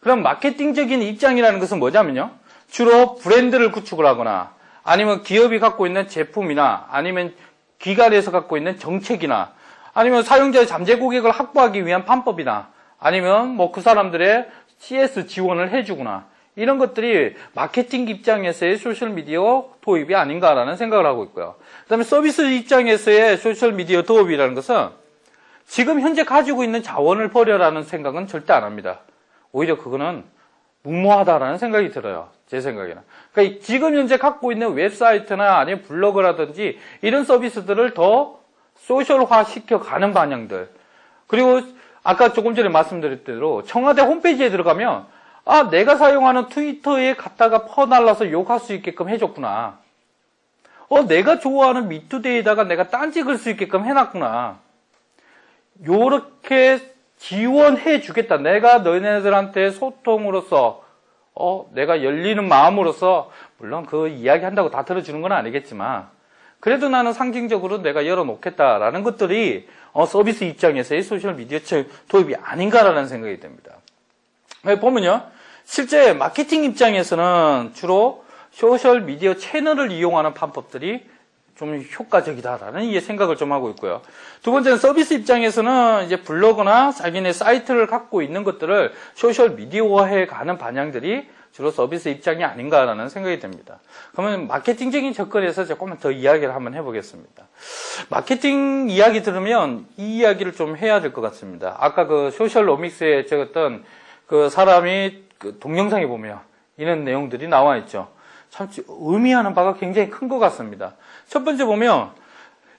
그럼 마케팅적인 입장이라는 것은 뭐냐면요. 주로 브랜드를 구축을 하거나 아니면 기업이 갖고 있는 제품이나 아니면 기관에서 갖고 있는 정책이나 아니면 사용자의 잠재 고객을 확보하기 위한 방법이나 아니면 뭐 그 사람들의 CS 지원을 해주거나 이런 것들이 마케팅 입장에서의 소셜미디어 도입이 아닌가라는 생각을 하고 있고요. 그 다음에 서비스 입장에서의 소셜미디어 도입이라는 것은 지금 현재 가지고 있는 자원을 버려라는 생각은 절대 안 합니다. 오히려 그거는 무모하다라는 생각이 들어요. 제 생각에는. 그러니까 지금 현재 갖고 있는 웹사이트나 아니면 블로그라든지 이런 서비스들을 더 소셜화 시켜가는 방향들. 그리고 아까 조금 전에 말씀드렸던 대로 청와대 홈페이지에 들어가면 내가 사용하는 트위터에 갖다가 퍼날라서 욕할 수 있게끔 해줬구나. 내가 좋아하는 미투데이에다가 내가 딴지 글 수 있게끔 해놨구나. 요렇게 지원해 주겠다. 내가 너네들한테 소통으로서, 내가 열리는 마음으로서, 물론 그 이야기 한다고 다 들어주는 건 아니겠지만, 그래도 나는 상징적으로 내가 열어놓겠다라는 것들이 서비스 입장에서의 소셜미디어 도입이 아닌가라는 생각이 듭니다. 보면요. 실제 마케팅 입장에서는 주로 소셜미디어 채널을 이용하는 방법들이 좀 효과적이다라는 이 생각을 좀 하고 있고요. 두 번째는 서비스 입장에서는 이제 블로그나 자기네 사이트를 갖고 있는 것들을 소셜미디어화해 가는 방향들이 주로 서비스 입장이 아닌가라는 생각이 듭니다. 그러면 마케팅적인 접근에서 조금만 더 이야기를 한번 해보겠습니다. 마케팅 이야기 들으면 이 이야기를 좀 해야 될 것 같습니다. 아까 그 소셜로믹스에 적었던 그 사람이 그 동영상에 보면 이런 내용들이 나와 있죠. 참 의미하는 바가 굉장히 큰 것 같습니다. 첫 번째 보면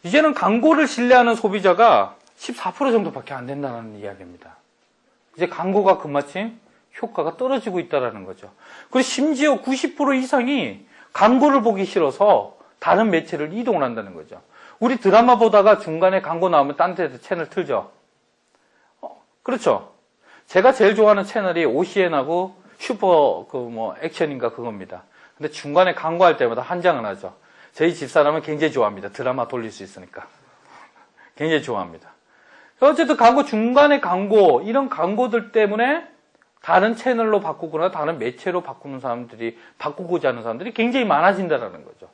이제는 광고를 신뢰하는 소비자가 14% 정도밖에 안 된다는 이야기입니다. 이제 광고가 그마침 효과가 떨어지고 있다는 거죠. 그리고 심지어 90% 이상이 광고를 보기 싫어서 다른 매체를 이동을 한다는 거죠. 우리 드라마 보다가 중간에 광고 나오면 딴 데 채널 틀죠. 그렇죠. 제가 제일 좋아하는 채널이 OCN하고 슈퍼 액션인가 그겁니다. 근데 중간에 광고할 때마다 한장을 하죠. 저희 집사람은 굉장히 좋아합니다. 드라마 돌릴 수 있으니까. 굉장히 좋아합니다. 어쨌든 중간에 광고, 이런 광고들 때문에 다른 채널로 바꾸거나 다른 매체로 바꾸고자 하는 사람들이 굉장히 많아진다는 거죠.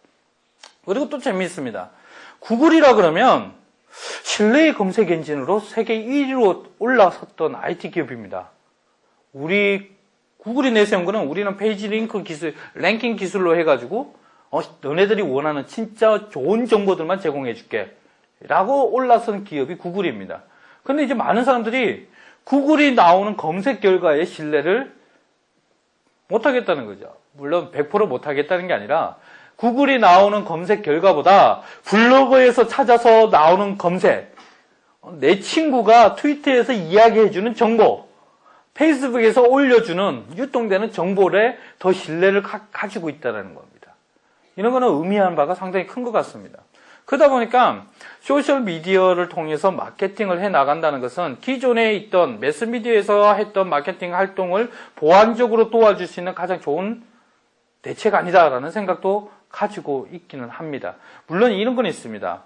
그리고 또 재미있습니다. 구글이라 그러면 신뢰의 검색 엔진으로 세계 1위로 올라섰던 IT 기업입니다. 구글이 내세운 거는 우리는 페이지 링크 기술, 랭킹 기술로 해가지고, 너네들이 원하는 진짜 좋은 정보들만 제공해줄게. 라고 올라선 기업이 구글입니다. 근데 이제 많은 사람들이 구글이 나오는 검색 결과의 신뢰를 못하겠다는 거죠. 물론 100% 못하겠다는 게 아니라, 구글이 나오는 검색 결과보다 블로그에서 찾아서 나오는 검색, 내 친구가 트위터에서 이야기해주는 정보, 페이스북에서 올려주는 유통되는 정보에 더 신뢰를 가지고 있다는 겁니다. 이런 거는 의미하는 바가 상당히 큰 것 같습니다. 그러다 보니까 소셜미디어를 통해서 마케팅을 해 나간다는 것은 기존에 있던 매스미디어에서 했던 마케팅 활동을 보완적으로 도와줄 수 있는 가장 좋은 대책 아니다라는 생각도 가지고 있기는 합니다. 물론 이런 건 있습니다.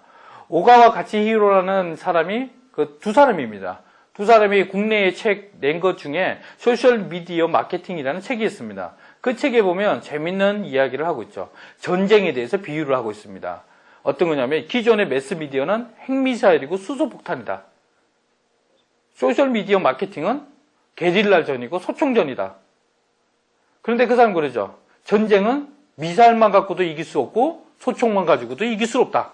오가와 가치히로라는 사람이 그 두 사람입니다. 두 사람이 국내에 책 낸 것 중에 소셜미디어 마케팅이라는 책이 있습니다. 그 책에 보면 재밌는 이야기를 하고 있죠. 전쟁에 대해서 비유를 하고 있습니다. 어떤 거냐면 기존의 매스미디어는 핵미사일이고 수소폭탄이다. 소셜미디어 마케팅은 게릴라전이고 소총전이다. 그런데 그 사람 그러죠. 전쟁은 미사일만 갖고도 이길 수 없고 소총만 가지고도 이길 수 없다.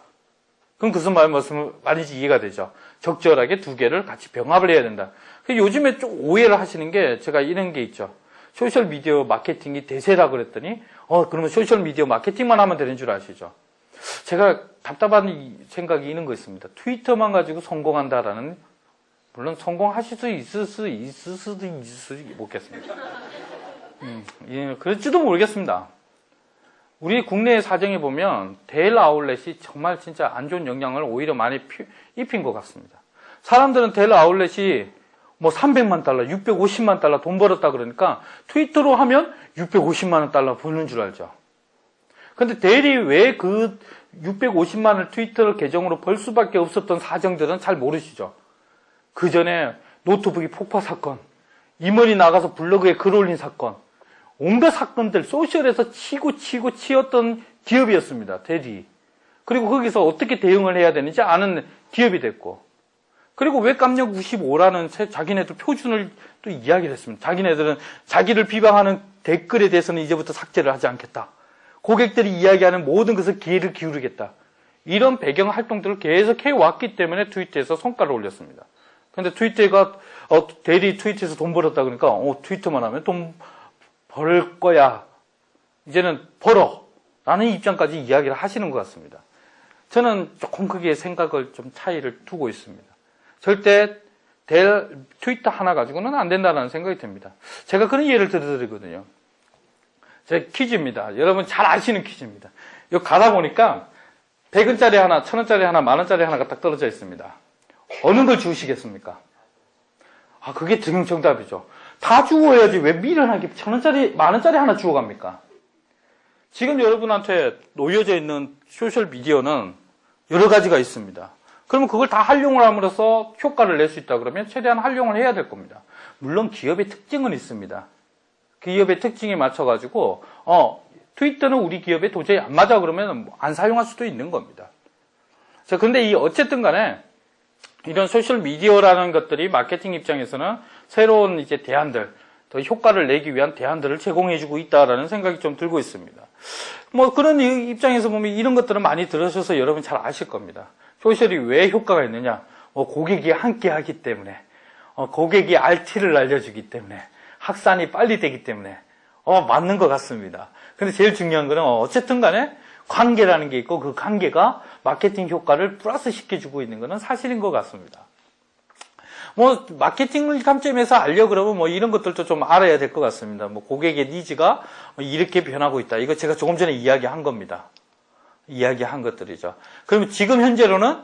그럼 무슨 말인지 이해가 되죠. 적절하게 두 개를 같이 병합을 해야 된다. 요즘에 좀 오해를 하시는 게 제가 이런 게 있죠. 소셜미디어 마케팅이 대세라 그랬더니 그러면 소셜미디어 마케팅만 하면 되는 줄 아시죠? 제가 답답한 생각이 있는 거 있습니다. 트위터만 가지고 성공한다라는, 물론 성공하실 수 있을 수도 모르겠습니다. 예, 그럴지도 모르겠습니다. 우리 국내 사정에 보면 데일 아울렛이 정말 진짜 안 좋은 영향을 오히려 많이 입힌 것 같습니다. 사람들은 데일 아울렛이 뭐 300만 달러, 650만 달러 돈 벌었다 그러니까 트위터로 하면 650만 달러 버는 줄 알죠. 근데 데일이 왜 그 650만을 트위터 계정으로 벌 수밖에 없었던 사정들은 잘 모르시죠. 그 전에 노트북이 폭파 사건, 임원이 나가서 블로그에 글 올린 사건, 온갖 사건들 소셜에서 치었던 기업이었습니다. 데일이. 그리고 거기서 어떻게 대응을 해야 되는지 아는 기업이 됐고, 그리고 왜 깜력 95라는 자기네들 표준을 또 이야기를 했습니다. 자기네들은 자기를 비방하는 댓글에 대해서는 이제부터 삭제를 하지 않겠다. 고객들이 이야기하는 모든 것을 귀를 기울이겠다. 이런 배경 활동들을 계속 해왔기 때문에 트위터에서 성과를 올렸습니다. 그런데 트위터가 대리 트위터에서 돈 벌었다 그러니까 트위터만 하면 돈 벌 거야. 이제는 벌어. 라는 입장까지 이야기를 하시는 것 같습니다. 저는 조금 크게 생각을 좀 차이를 두고 있습니다. 절대 트위터 하나 가지고는 안 된다는 생각이 듭니다. 제가 그런 예를 들어드리거든요. 제 퀴즈입니다. 여러분 잘 아시는 퀴즈입니다. 여기 가다 보니까 100원짜리 하나, 1000원짜리 하나, 만원짜리 하나가 딱 떨어져 있습니다. 어느 걸 주시겠습니까? 그게 정답이죠. 다 주워야지 왜 미련하게 1000원짜리, 만원짜리 하나 주워갑니까? 지금 여러분한테 놓여져 있는 소셜미디어는 여러 가지가 있습니다. 그러면 그걸 다 활용을 함으로써 효과를 낼 수 있다 그러면 최대한 활용을 해야 될 겁니다. 물론 기업의 특징은 있습니다. 기업의 특징에 맞춰가지고 트위터는 우리 기업에 도저히 안 맞아 그러면 안 사용할 수도 있는 겁니다. 자, 근데 어쨌든 간에 이런 소셜미디어라는 것들이 마케팅 입장에서는 새로운 이제 대안들, 더 효과를 내기 위한 대안들을 제공해주고 있다라는 생각이 좀 들고 있습니다. 뭐 그런 입장에서 보면 이런 것들은 많이 들으셔서 여러분 잘 아실 겁니다. 소셜이 왜 효과가 있느냐? 고객이 함께 하기 때문에, 고객이 RT를 알려주기 때문에, 확산이 빨리 되기 때문에, 맞는 것 같습니다. 근데 제일 중요한 거는 어쨌든 간에 관계라는 게 있고 그 관계가 마케팅 효과를 플러스 시켜주고 있는 거는 사실인 것 같습니다. 뭐 마케팅을 관점에서 알려 그러면 뭐 이런 것들도 좀 알아야 될 것 같습니다. 뭐 고객의 니즈가 이렇게 변하고 있다. 이거 제가 조금 전에 이야기한 겁니다. 이야기한 것들이죠. 그러면 지금 현재로는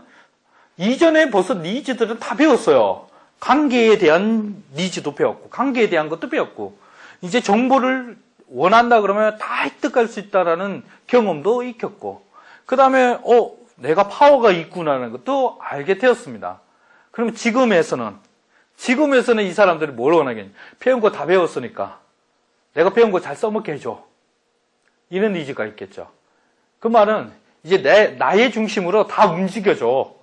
이전에 벌써 니즈들은 다 배웠어요. 관계에 대한 니즈도 배웠고 관계에 대한 것도 배웠고 이제 정보를 원한다 그러면 다 획득할 수 있다라는 경험도 익혔고 그 다음에 내가 파워가 있구나라는 것도 알게 되었습니다. 그럼 지금에서는 이 사람들이 뭘 원하겠냐? 배운 거 다 배웠으니까 내가 배운 거 잘 써먹게 해줘. 이런 니즈가 있겠죠. 그 말은 이제 나의 중심으로 다 움직여줘.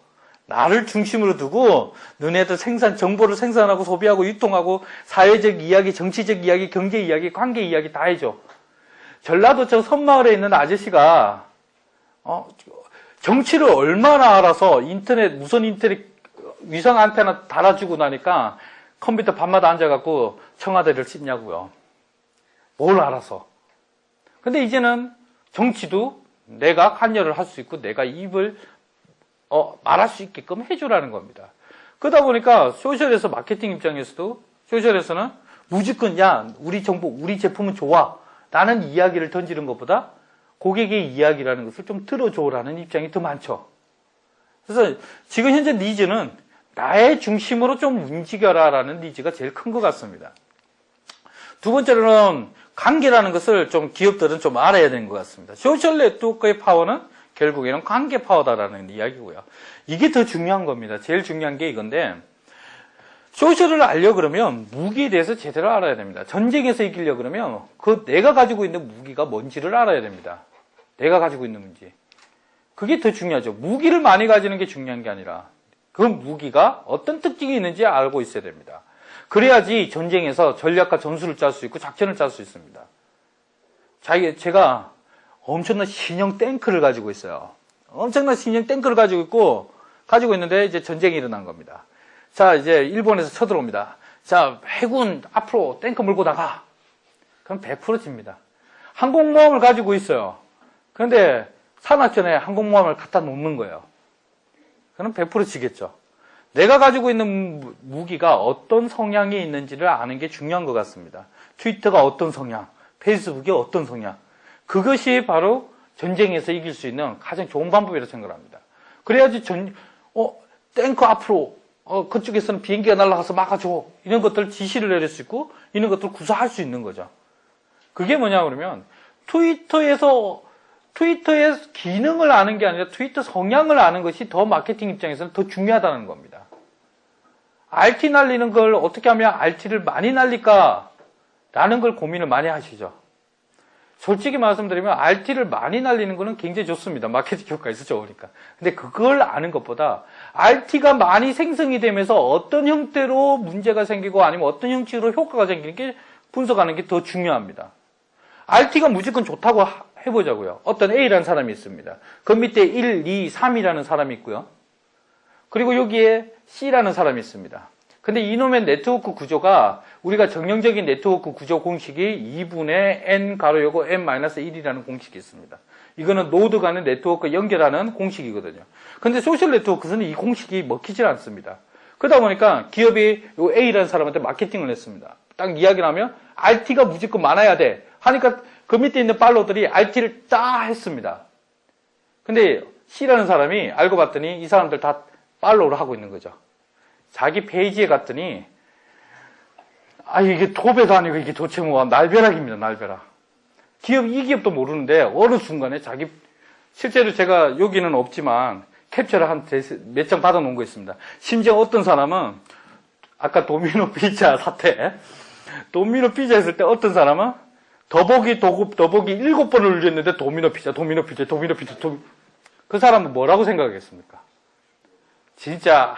나를 중심으로 두고 너네들 정보를 생산하고 소비하고 유통하고 사회적 이야기, 정치적 이야기, 경제 이야기, 관계 이야기 다 해줘. 전라도 저 섬마을에 있는 아저씨가 정치를 얼마나 알아서 무선 인터넷 위성 안테나 달아주고 나니까 컴퓨터 밤마다 앉아갖고 청와대를 씹냐고요. 뭘 알아서. 근데 이제는 정치도 내가 관여를 할 수 있고 내가 입을 말할 수 있게끔 해주라는 겁니다. 그러다 보니까 소셜에서 마케팅 입장에서도 소셜에서는 무조건 야 우리 정보 우리 제품은 좋아 라는 이야기를 던지는 것보다 고객의 이야기라는 것을 좀 들어줘라는 입장이 더 많죠. 그래서 지금 현재 니즈는 나의 중심으로 좀 움직여라 라는 니즈가 제일 큰 것 같습니다. 두 번째로는 관계라는 것을 좀 기업들은 좀 알아야 되는 것 같습니다. 소셜 네트워크의 파워는 결국에는 관계 파워다라는 이야기고요. 이게 더 중요한 겁니다. 제일 중요한 게 이건데 소셜을 알려고 그러면 무기에 대해서 제대로 알아야 됩니다. 전쟁에서 이기려고 그러면 그 내가 가지고 있는 무기가 뭔지를 알아야 됩니다. 내가 가지고 있는 문제. 그게 더 중요하죠. 무기를 많이 가지는 게 중요한 게 아니라 그 무기가 어떤 특징이 있는지 알고 있어야 됩니다. 그래야지 전쟁에서 전략과 전술을 짤 수 있고 작전을 짤 수 있습니다. 제가 엄청난 신형 탱크를 가지고 있어요. 엄청난 신형 탱크를 가지고 있는데 이제 전쟁이 일어난 겁니다. 자, 이제 일본에서 쳐들어옵니다. 자, 해군 앞으로 탱크 몰고 나가. 그럼 100% 집니다. 항공모함을 가지고 있어요. 그런데 산악전에 항공모함을 갖다 놓는 거예요. 그럼 100% 지겠죠. 내가 가지고 있는 무기가 어떤 성향이 있는지를 아는 게 중요한 것 같습니다. 트위터가 어떤 성향, 페이스북이 어떤 성향. 그것이 바로 전쟁에서 이길 수 있는 가장 좋은 방법이라고 생각합니다. 그래야지 탱크 앞으로 그쪽에서는 비행기가 날아가서 막아줘. 이런 것들 지시를 내릴 수 있고 이런 것들을 구사할 수 있는 거죠. 그게 뭐냐 그러면 트위터의 기능을 아는 게 아니라 트위터 성향을 아는 것이 더 마케팅 입장에서는 더 중요하다는 겁니다. RT 날리는 걸 어떻게 하면 RT를 많이 날릴까? 라는 걸 고민을 많이 하시죠. 솔직히 말씀드리면 RT를 많이 날리는 거는 굉장히 좋습니다. 마케팅 효과에서 좋으니까. 근데 그걸 아는 것보다 RT가 많이 생성이 되면서 어떤 형태로 문제가 생기고 아니면 어떤 형식으로 효과가 생기는 게 분석하는 게 더 중요합니다. RT가 무조건 좋다고 해보자고요. 어떤 A라는 사람이 있습니다. 그 밑에 1, 2, 3이라는 사람이 있고요. 그리고 여기에 C라는 사람이 있습니다. 근데 이놈의 네트워크 구조가 우리가 정형적인 네트워크 구조 공식이 2분의 n 가로열고 n-1이라는 공식이 있습니다. 이거는 노드 간의 네트워크 연결하는 공식이거든요. 근데 소셜 네트워크에서는 이 공식이 먹히질 않습니다. 그러다 보니까 기업이 요 A라는 사람한테 마케팅을 했습니다. 딱 이야기를 하면 RT가 무조건 많아야 돼. 하니까 그 밑에 있는 팔로우들이 RT를 다 했습니다. 근데 C라는 사람이 알고 봤더니 이 사람들 다 팔로우를 하고 있는 거죠. 자기 페이지에 갔더니 이게 도배도 아니고 이게 도대체 날벼락입니다. 날벼락. 이 기업도 모르는데 어느 순간에 실제로 제가 여기는 없지만 캡처를 한 몇 장 받아 놓은 거 있습니다. 심지어 어떤 사람은 아까 도미노 피자 사태 도미노 피자 했을 때 어떤 사람은 더보기 7번을 눌렸는데 도미노 피자. 그 사람은 뭐라고 생각하겠습니까? 진짜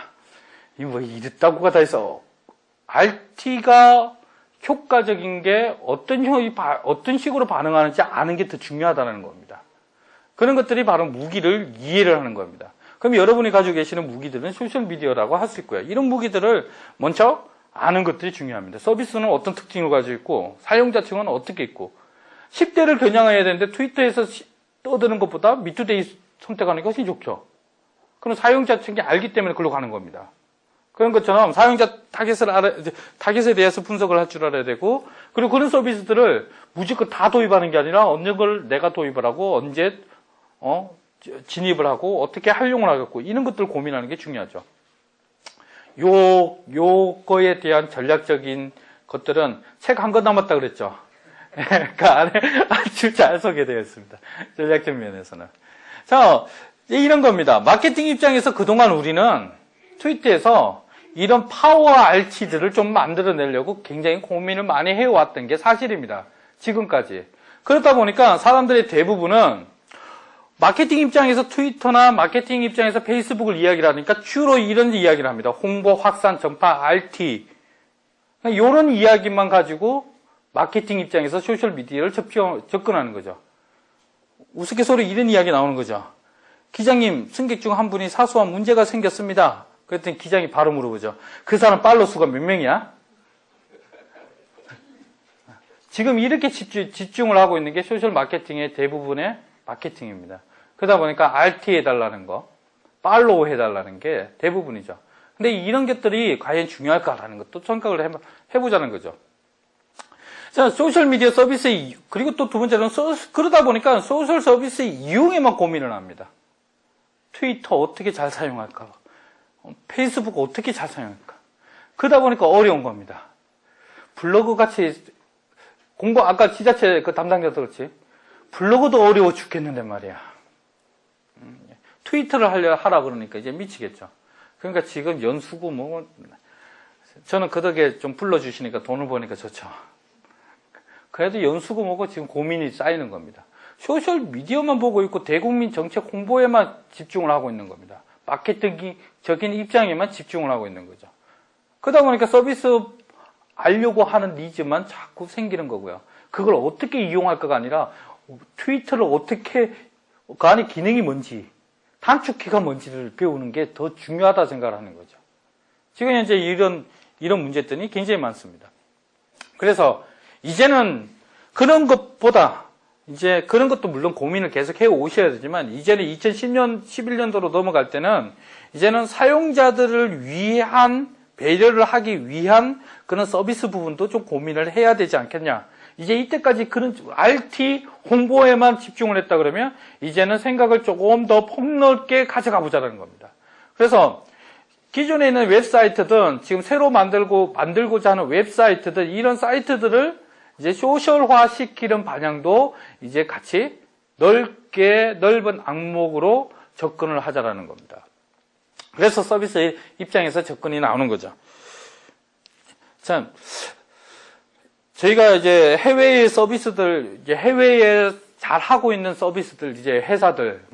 이랬다고가 다 있어. RT가 효과적인 게 어떤 식으로 반응하는지 아는 게 더 중요하다는 겁니다. 그런 것들이 바로 무기를 이해를 하는 겁니다. 그럼 여러분이 가지고 계시는 무기들은 소셜미디어라고 할 수 있고요. 이런 무기들을 먼저 아는 것들이 중요합니다. 서비스는 어떤 특징을 가지고 있고 사용자층은 어떻게 있고 10대를 겨냥해야 되는데 트위터에서 떠드는 것보다 미투데이 선택하는 게 훨씬 좋죠. 그럼 사용자층이 알기 때문에 글로 가는 겁니다. 그런 것처럼 사용자 타겟에 대해서 분석을 할 줄 알아야 되고 그리고 그런 서비스들을 무조건 다 도입하는 게 아니라 어느 걸 내가 도입을 하고 언제 진입을 하고 어떻게 활용을 하겠고 이런 것들을 고민하는 게 중요하죠. 요거에 대한 전략적인 것들은 책 한 권 남았다 그랬죠. 그 안에 아주 잘 소개되어 있습니다. 전략적 면에서는. 자, 이런 겁니다. 마케팅 입장에서 그동안 우리는 트위터에서 이런 파워 RT들을 좀 만들어내려고 굉장히 고민을 많이 해왔던 게 사실입니다. 지금까지. 그렇다 보니까 사람들의 대부분은 마케팅 입장에서 트위터나 마케팅 입장에서 페이스북을 이야기를 하니까 주로 이런 이야기를 합니다. 홍보, 확산, 전파, RT. 이런 이야기만 가지고 마케팅 입장에서 소셜미디어를 접근하는 거죠. 우스갯소리 이런 이야기 나오는 거죠. 기장님, 승객 중 한 분이 사소한 문제가 생겼습니다. 그랬더니 기장이 바로 물어보죠. 그 사람 팔로우 수가 몇 명이야? 지금 이렇게 집중을 하고 있는 게 소셜 마케팅의 대부분의 마케팅입니다. 그러다 보니까 RT 해달라는 거, 팔로우 해달라는 게 대부분이죠. 근데 이런 것들이 과연 중요할까라는 것도 생각을 해보자는 거죠. 자, 소셜미디어 서비스, 그리고 또 두 번째는 그러다 보니까 소셜 서비스 이용에만 고민을 합니다. 트위터 어떻게 잘 사용할까? 페이스북 어떻게 잘 사용할까? 그러다 보니까 어려운 겁니다. 블로그 같이 아까 지자체 그 담당자도 그렇지. 블로그도 어려워 죽겠는데 말이야. 트위터를 하라 그러니까 이제 미치겠죠. 그러니까 지금 연수고 저는 그 덕에 좀 불러주시니까 돈을 버니까 좋죠. 그래도 연수고 뭐고 지금 고민이 쌓이는 겁니다. 소셜 미디어만 보고 있고 대국민 정책 홍보에만 집중을 하고 있는 겁니다. 마케팅적인 입장에만 집중을 하고 있는 거죠. 그러다 보니까 서비스 알려고 하는 니즈만 자꾸 생기는 거고요. 그걸 어떻게 이용할까가 아니라 트위터를 어떻게, 그 안에 기능이 뭔지, 단축키가 뭔지를 배우는 게 더 중요하다 생각을 하는 거죠. 지금 현재 이런 문제들이 굉장히 많습니다. 그래서 이제는 그런 것보다 이제 그런 것도 물론 고민을 계속 해 오셔야 되지만 이제는 2010년, 11년도로 넘어갈 때는 이제는 사용자들을 위한 배려를 하기 위한 그런 서비스 부분도 좀 고민을 해야 되지 않겠냐. 이제 이때까지 그런 RT 홍보에만 집중을 했다 그러면 이제는 생각을 조금 더 폭넓게 가져가 보자는 겁니다. 그래서 기존에 있는 웹사이트든 지금 새로 만들고자 하는 웹사이트든 이런 사이트들을 이제 소셜화 시키는 방향도 이제 같이 넓은 항목으로 접근을 하자라는 겁니다. 그래서 서비스 입장에서 접근이 나오는 거죠. 참, 저희가 이제 해외의 서비스들, 이제 해외에 잘 하고 있는 서비스들, 이제 회사들,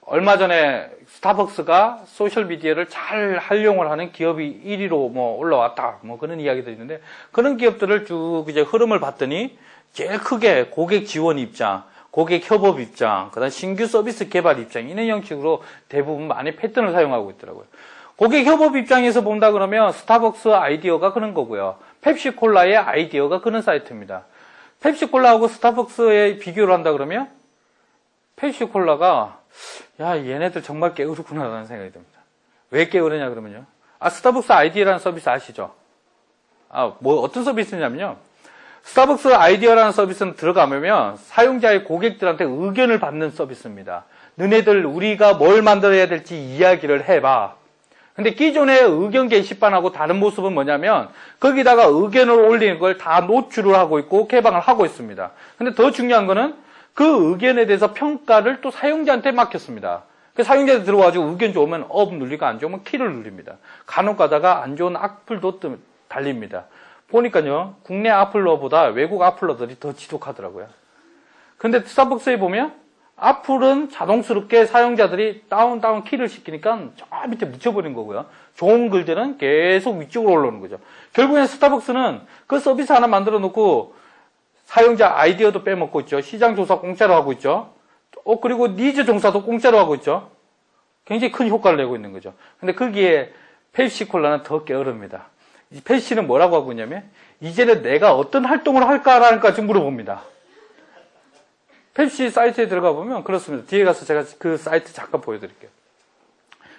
얼마 전에 스타벅스가 소셜미디어를 잘 활용을 하는 기업이 1위로 올라왔다. 그런 이야기도 있는데, 그런 기업들을 쭉 이제 흐름을 봤더니, 제일 크게 고객 지원 입장, 고객 협업 입장, 그 다음 신규 서비스 개발 입장, 이런 형식으로 대부분 많이 패턴을 사용하고 있더라고요. 고객 협업 입장에서 본다 그러면 스타벅스 아이디어가 그런 거고요. 펩시콜라의 아이디어가 그런 사이트입니다. 펩시콜라하고 스타벅스의 비교를 한다 그러면 펩시콜라가 야, 얘네들 정말 게으르구나라는 생각이 듭니다. 왜 게으르냐 그러면요. 스타벅스 아이디어라는 서비스 아시죠? 어떤 서비스냐면요. 스타벅스 아이디어라는 서비스는 들어가면 사용자의 고객들한테 의견을 받는 서비스입니다. 너네들 우리가 뭘 만들어야 될지 이야기를 해봐. 근데 기존의 의견 게시판하고 다른 모습은 뭐냐면 거기다가 의견을 올리는 걸 다 노출을 하고 있고 개방을 하고 있습니다. 근데 더 중요한 거는 그 의견에 대해서 평가를 또 사용자한테 맡겼습니다. 그 사용자들 들어와가지고 의견 좋으면 업 눌리고 안 좋으면 키를 누릅니다. 간혹 가다가 안 좋은 악플도 달립니다. 보니까요, 국내 악플러보다 외국 악플러들이 더 지독하더라고요. 근데 스타벅스에 보면 악플은 자동스럽게 사용자들이 다운 키를 시키니까 저 밑에 묻혀버린 거고요. 좋은 글들은 계속 위쪽으로 올라오는 거죠. 결국엔 스타벅스는 그 서비스 하나 만들어 놓고 사용자 아이디어도 빼먹고 있죠. 시장 조사 공짜로 하고 있죠. 그리고 니즈 조사도 공짜로 하고 있죠. 굉장히 큰 효과를 내고 있는 거죠. 근데 거기에 펩시콜라는 더 게으릅니다. 이 펩시는 뭐라고 하고 있냐면 이제는 내가 어떤 활동을 할까라는 것까지 물어봅니다. 펩시 사이트에 들어가 보면 그렇습니다. 뒤에 가서 제가 그 사이트 잠깐 보여드릴게요.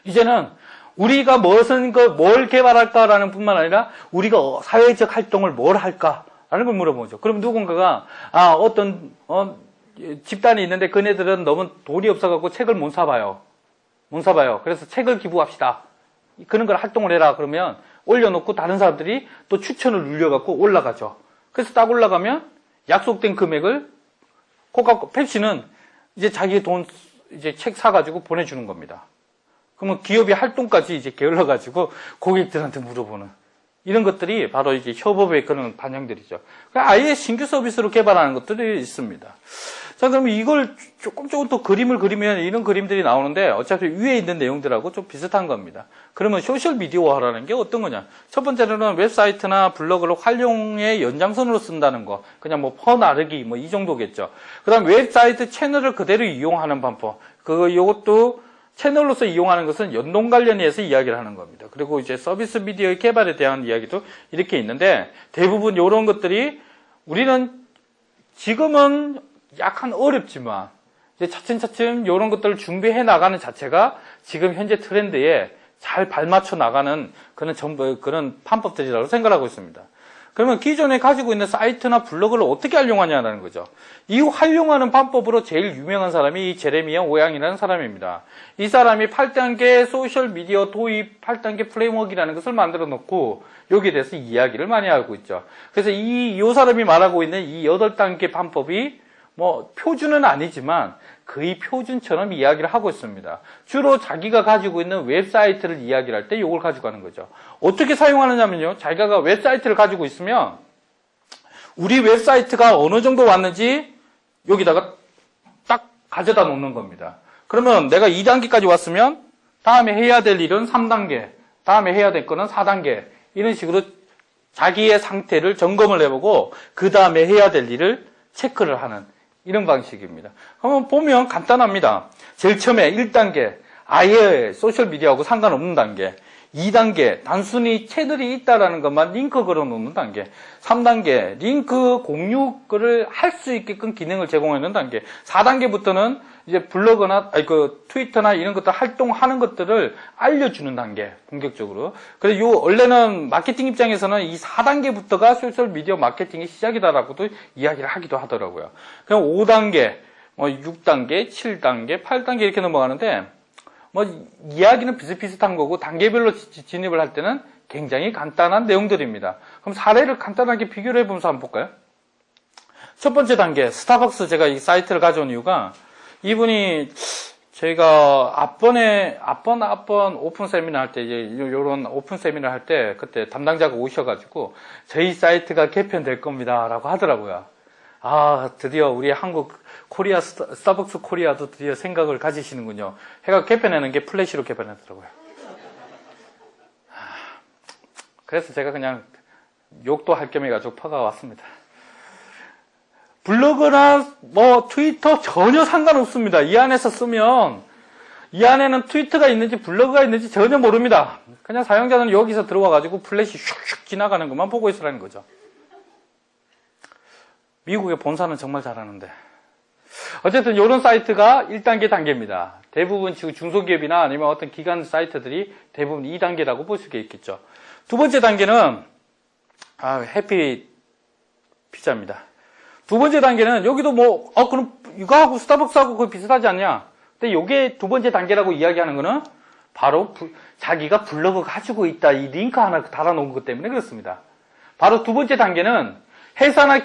이제는 우리가 뭘 개발할까라는 뿐만 아니라 우리가 사회적 활동을 뭘 할까라는 걸 물어보죠. 그럼 누군가가 어떤 집단이 있는데 그네들은 너무 돈이 없어갖고 책을 못 사봐요. 그래서 책을 기부합시다. 그런 걸 활동을 해라. 그러면 올려놓고 다른 사람들이 또 추천을 눌려갖고 올라가죠. 그래서 딱 올라가면 약속된 금액을 펩시는 이제 자기 돈 이제 책 사가지고 보내주는 겁니다. 그러면 기업의 활동까지 이제 게을러가지고 고객들한테 물어보는 이런 것들이 바로 이제 협업의 그런 반영들이죠. 그러니까 아예 신규 서비스로 개발하는 것들이 있습니다. 자, 그러면 이걸 조금 더 그림을 그리면 이런 그림들이 나오는데 어차피 위에 있는 내용들하고 좀 비슷한 겁니다. 그러면 소셜미디어화라는 게 어떤 거냐? 첫 번째로는 웹사이트나 블로그를 활용의 연장선으로 쓴다는 거. 그냥 퍼 나르기 이 정도겠죠. 그 다음 웹사이트 채널을 그대로 이용하는 방법. 요것도 채널로서 이용하는 것은 연동 관련해서 이야기를 하는 겁니다. 그리고 이제 서비스 미디어의 개발에 대한 이야기도 이렇게 있는데 대부분 이런 것들이 우리는 지금은 약간 어렵지만 이제 차츰차츰 이런 것들을 준비해 나가는 자체가 지금 현재 트렌드에 잘 발맞춰 나가는 그런 방법들이라고 생각하고 있습니다. 그러면 기존에 가지고 있는 사이트나 블로그를 어떻게 활용하냐는 거죠. 이 활용하는 방법으로 제일 유명한 사람이 이 제레미야 오양이라는 사람입니다. 이 사람이 8단계 소셜미디어 도입 8단계 프레임워크라는 것을 만들어 놓고 여기에 대해서 이야기를 많이 하고 있죠. 그래서 이 사람이 말하고 있는 이 8단계 방법이 뭐 표준은 아니지만 거의 표준처럼 이야기를 하고 있습니다. 주로 자기가 가지고 있는 웹사이트를 이야기를 할 때 이걸 가지고 가는 거죠. 어떻게 사용하느냐면요. 자기가 웹사이트를 가지고 있으면 우리 웹사이트가 어느 정도 왔는지 여기다가 딱 가져다 놓는 겁니다. 그러면 내가 2단계까지 왔으면 다음에 해야 될 일은 3단계, 다음에 해야 될 거는 4단계 이런 식으로 자기의 상태를 점검을 해보고 그 다음에 해야 될 일을 체크를 하는 이런 방식입니다. 한번 보면 간단합니다. 제일 처음에 1단계, 아예 소셜미디어하고 상관없는 단계. 2단계, 단순히 채널이 있다라는 것만 링크 걸어 놓는 단계. 3단계, 링크 공유를 할 수 있게끔 기능을 제공하는 단계. 4단계부터는 이제 블로그나, 트위터나 이런 것들 활동하는 것들을 알려주는 단계, 본격적으로. 그래서 원래는 마케팅 입장에서는 이 4단계부터가 소셜미디어 마케팅의 시작이다라고도 이야기를 하기도 하더라고요. 그럼 5단계, 6단계, 7단계, 8단계 이렇게 넘어가는데, 이야기는 비슷비슷한 거고, 단계별로 진입을 할 때는 굉장히 간단한 내용들입니다. 그럼 사례를 간단하게 비교를 해보면서 한번 볼까요? 첫 번째 단계, 스타벅스 제가 이 사이트를 가져온 이유가, 이분이 저희가 앞번 오픈 세미나 할 때, 이제 요런 오픈 세미나 할 때, 그때 담당자가 오셔가지고, 저희 사이트가 개편될 겁니다. 라고 하더라고요. 아, 드디어 우리 스타벅스 코리아도 드디어 생각을 가지시는군요. 해가 개편하는 게 플래시로 개편하더라고요. 그래서 제가 그냥 욕도 할 겸 해가지고 퍼가왔습니다. 블로그나 트위터 전혀 상관없습니다. 이 안에서 쓰면 이 안에는 트위터가 있는지 블로그가 있는지 전혀 모릅니다. 그냥 사용자는 여기서 들어와가지고 플래시 슉슉 지나가는 것만 보고 있으라는 거죠. 미국의 본사는 정말 잘하는데. 어쨌든 이런 사이트가 1단계 단계입니다. 대부분 지금 중소기업이나 아니면 어떤 기관 사이트들이 대부분 2단계라고 볼 수가 있겠죠. 두 번째 단계는 해피 피자입니다. 두 번째 단계는 여기도 그럼 이거하고 스타벅스하고 거의 비슷하지 않냐? 근데 이게 두 번째 단계라고 이야기하는 거는 바로 자기가 블로그 가지고 있다. 이 링크 하나 달아놓은 것 때문에 그렇습니다. 바로 두 번째 단계는 회사나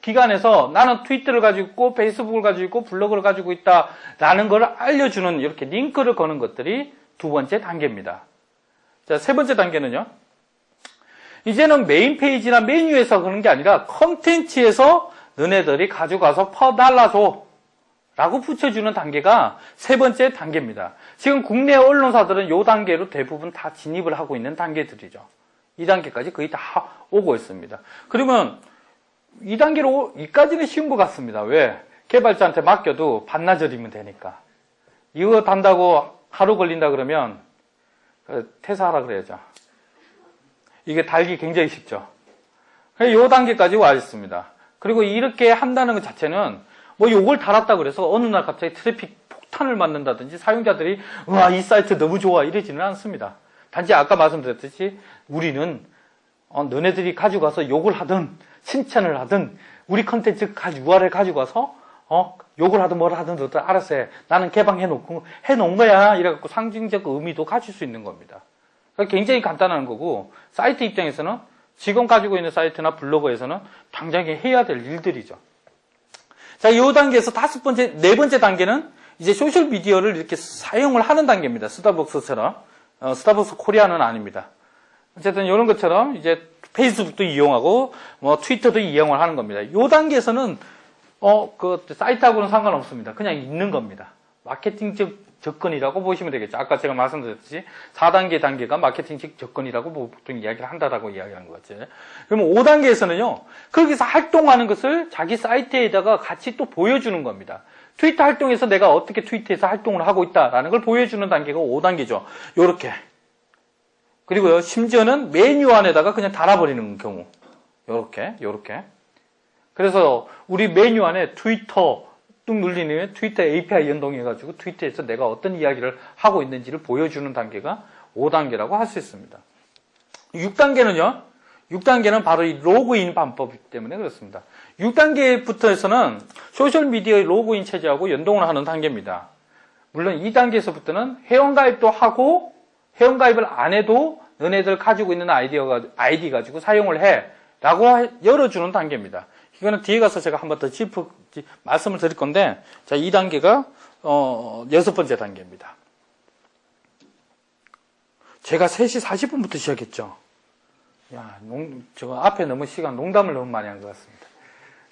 기관에서 나는 트위터를 가지고 있고 페이스북을 가지고 있고 블로그를 가지고 있다라는 걸 알려주는 이렇게 링크를 거는 것들이 두 번째 단계입니다. 자, 세 번째 단계는요. 이제는 메인 페이지나 메뉴에서 그런 게 아니라 컨텐츠에서 너네들이 가져가서 퍼달라줘 라고 붙여주는 단계가 세 번째 단계입니다. 지금 국내 언론사들은 이 단계로 대부분 다 진입을 하고 있는 단계들이죠. 2단계까지 거의 다 오고 있습니다. 그러면 2단계로, 이까지는 쉬운 것 같습니다. 왜? 개발자한테 맡겨도 반나절이면 되니까. 이거 단다고 하루 걸린다 그러면 퇴사하라 그래야죠. 이게 달기 굉장히 쉽죠. 이 단계까지 와 있습니다. 그리고 이렇게 한다는 것 자체는 요걸 달았다 그래서 어느 날 갑자기 트래픽 폭탄을 맞는다든지 사용자들이 와, 이 사이트 너무 좋아 이러지는 않습니다. 단지 아까 말씀드렸듯이 우리는 너네들이 가지고 가서 욕을 하든 칭찬을 하든 우리 컨텐츠 URL 가지고 가서 욕을 하든 뭘 하든 너들 알아서 해. 나는 해놓은 거야. 이래갖고 상징적 의미도 가질 수 있는 겁니다. 그러니까 굉장히 간단한 거고 사이트 입장에서는 지금 가지고 있는 사이트나 블로그에서는 당장에 해야 될 일들이죠. 자, 이 단계에서 네 번째 단계는 이제 소셜미디어를 이렇게 사용을 하는 단계입니다. 스타벅스처럼. 스타벅스 코리아는 아닙니다. 어쨌든 이런 것처럼 이제 페이스북도 이용하고 트위터도 이용을 하는 겁니다. 이 단계에서는 그 사이트하고는 상관없습니다. 그냥 있는 겁니다. 마케팅적 접근이라고 보시면 되겠죠. 아까 제가 말씀드렸듯이 4단계 단계가 마케팅적 접근이라고 보통 이야기를 한다라고 이야기한 거지. 그러면 5단계에서는요. 거기서 활동하는 것을 자기 사이트에다가 같이 또 보여주는 겁니다. 트위터 활동에서 내가 어떻게 트위터에서 활동을 하고 있다라는 걸 보여주는 단계가 5단계죠. 요렇게. 그리고요, 심지어는 메뉴 안에다가 그냥 달아버리는 경우. 요렇게. 그래서 우리 메뉴 안에 트위터 뚝 눌리면 트위터 API 연동해가지고 트위터에서 내가 어떤 이야기를 하고 있는지를 보여주는 단계가 5단계라고 할 수 있습니다. 6단계는요, 6단계는 바로 이 로그인 방법이기 때문에 그렇습니다. 6단계부터에서는 소셜미디어의 로그인 체제하고 연동을 하는 단계입니다. 물론 2단계에서부터는 회원가입도 하고 회원가입을 안 해도 너네들 가지고 있는 아이디 가지고 사용을 해 라고 열어주는 단계입니다. 이거는 뒤에 가서 제가 한 번 더 말씀을 드릴 건데, 자, 2단계가 6번째 단계입니다. 제가 3시 40분부터 시작했죠. 야, 저 앞에 너무 농담을 너무 많이 한 것 같습니다.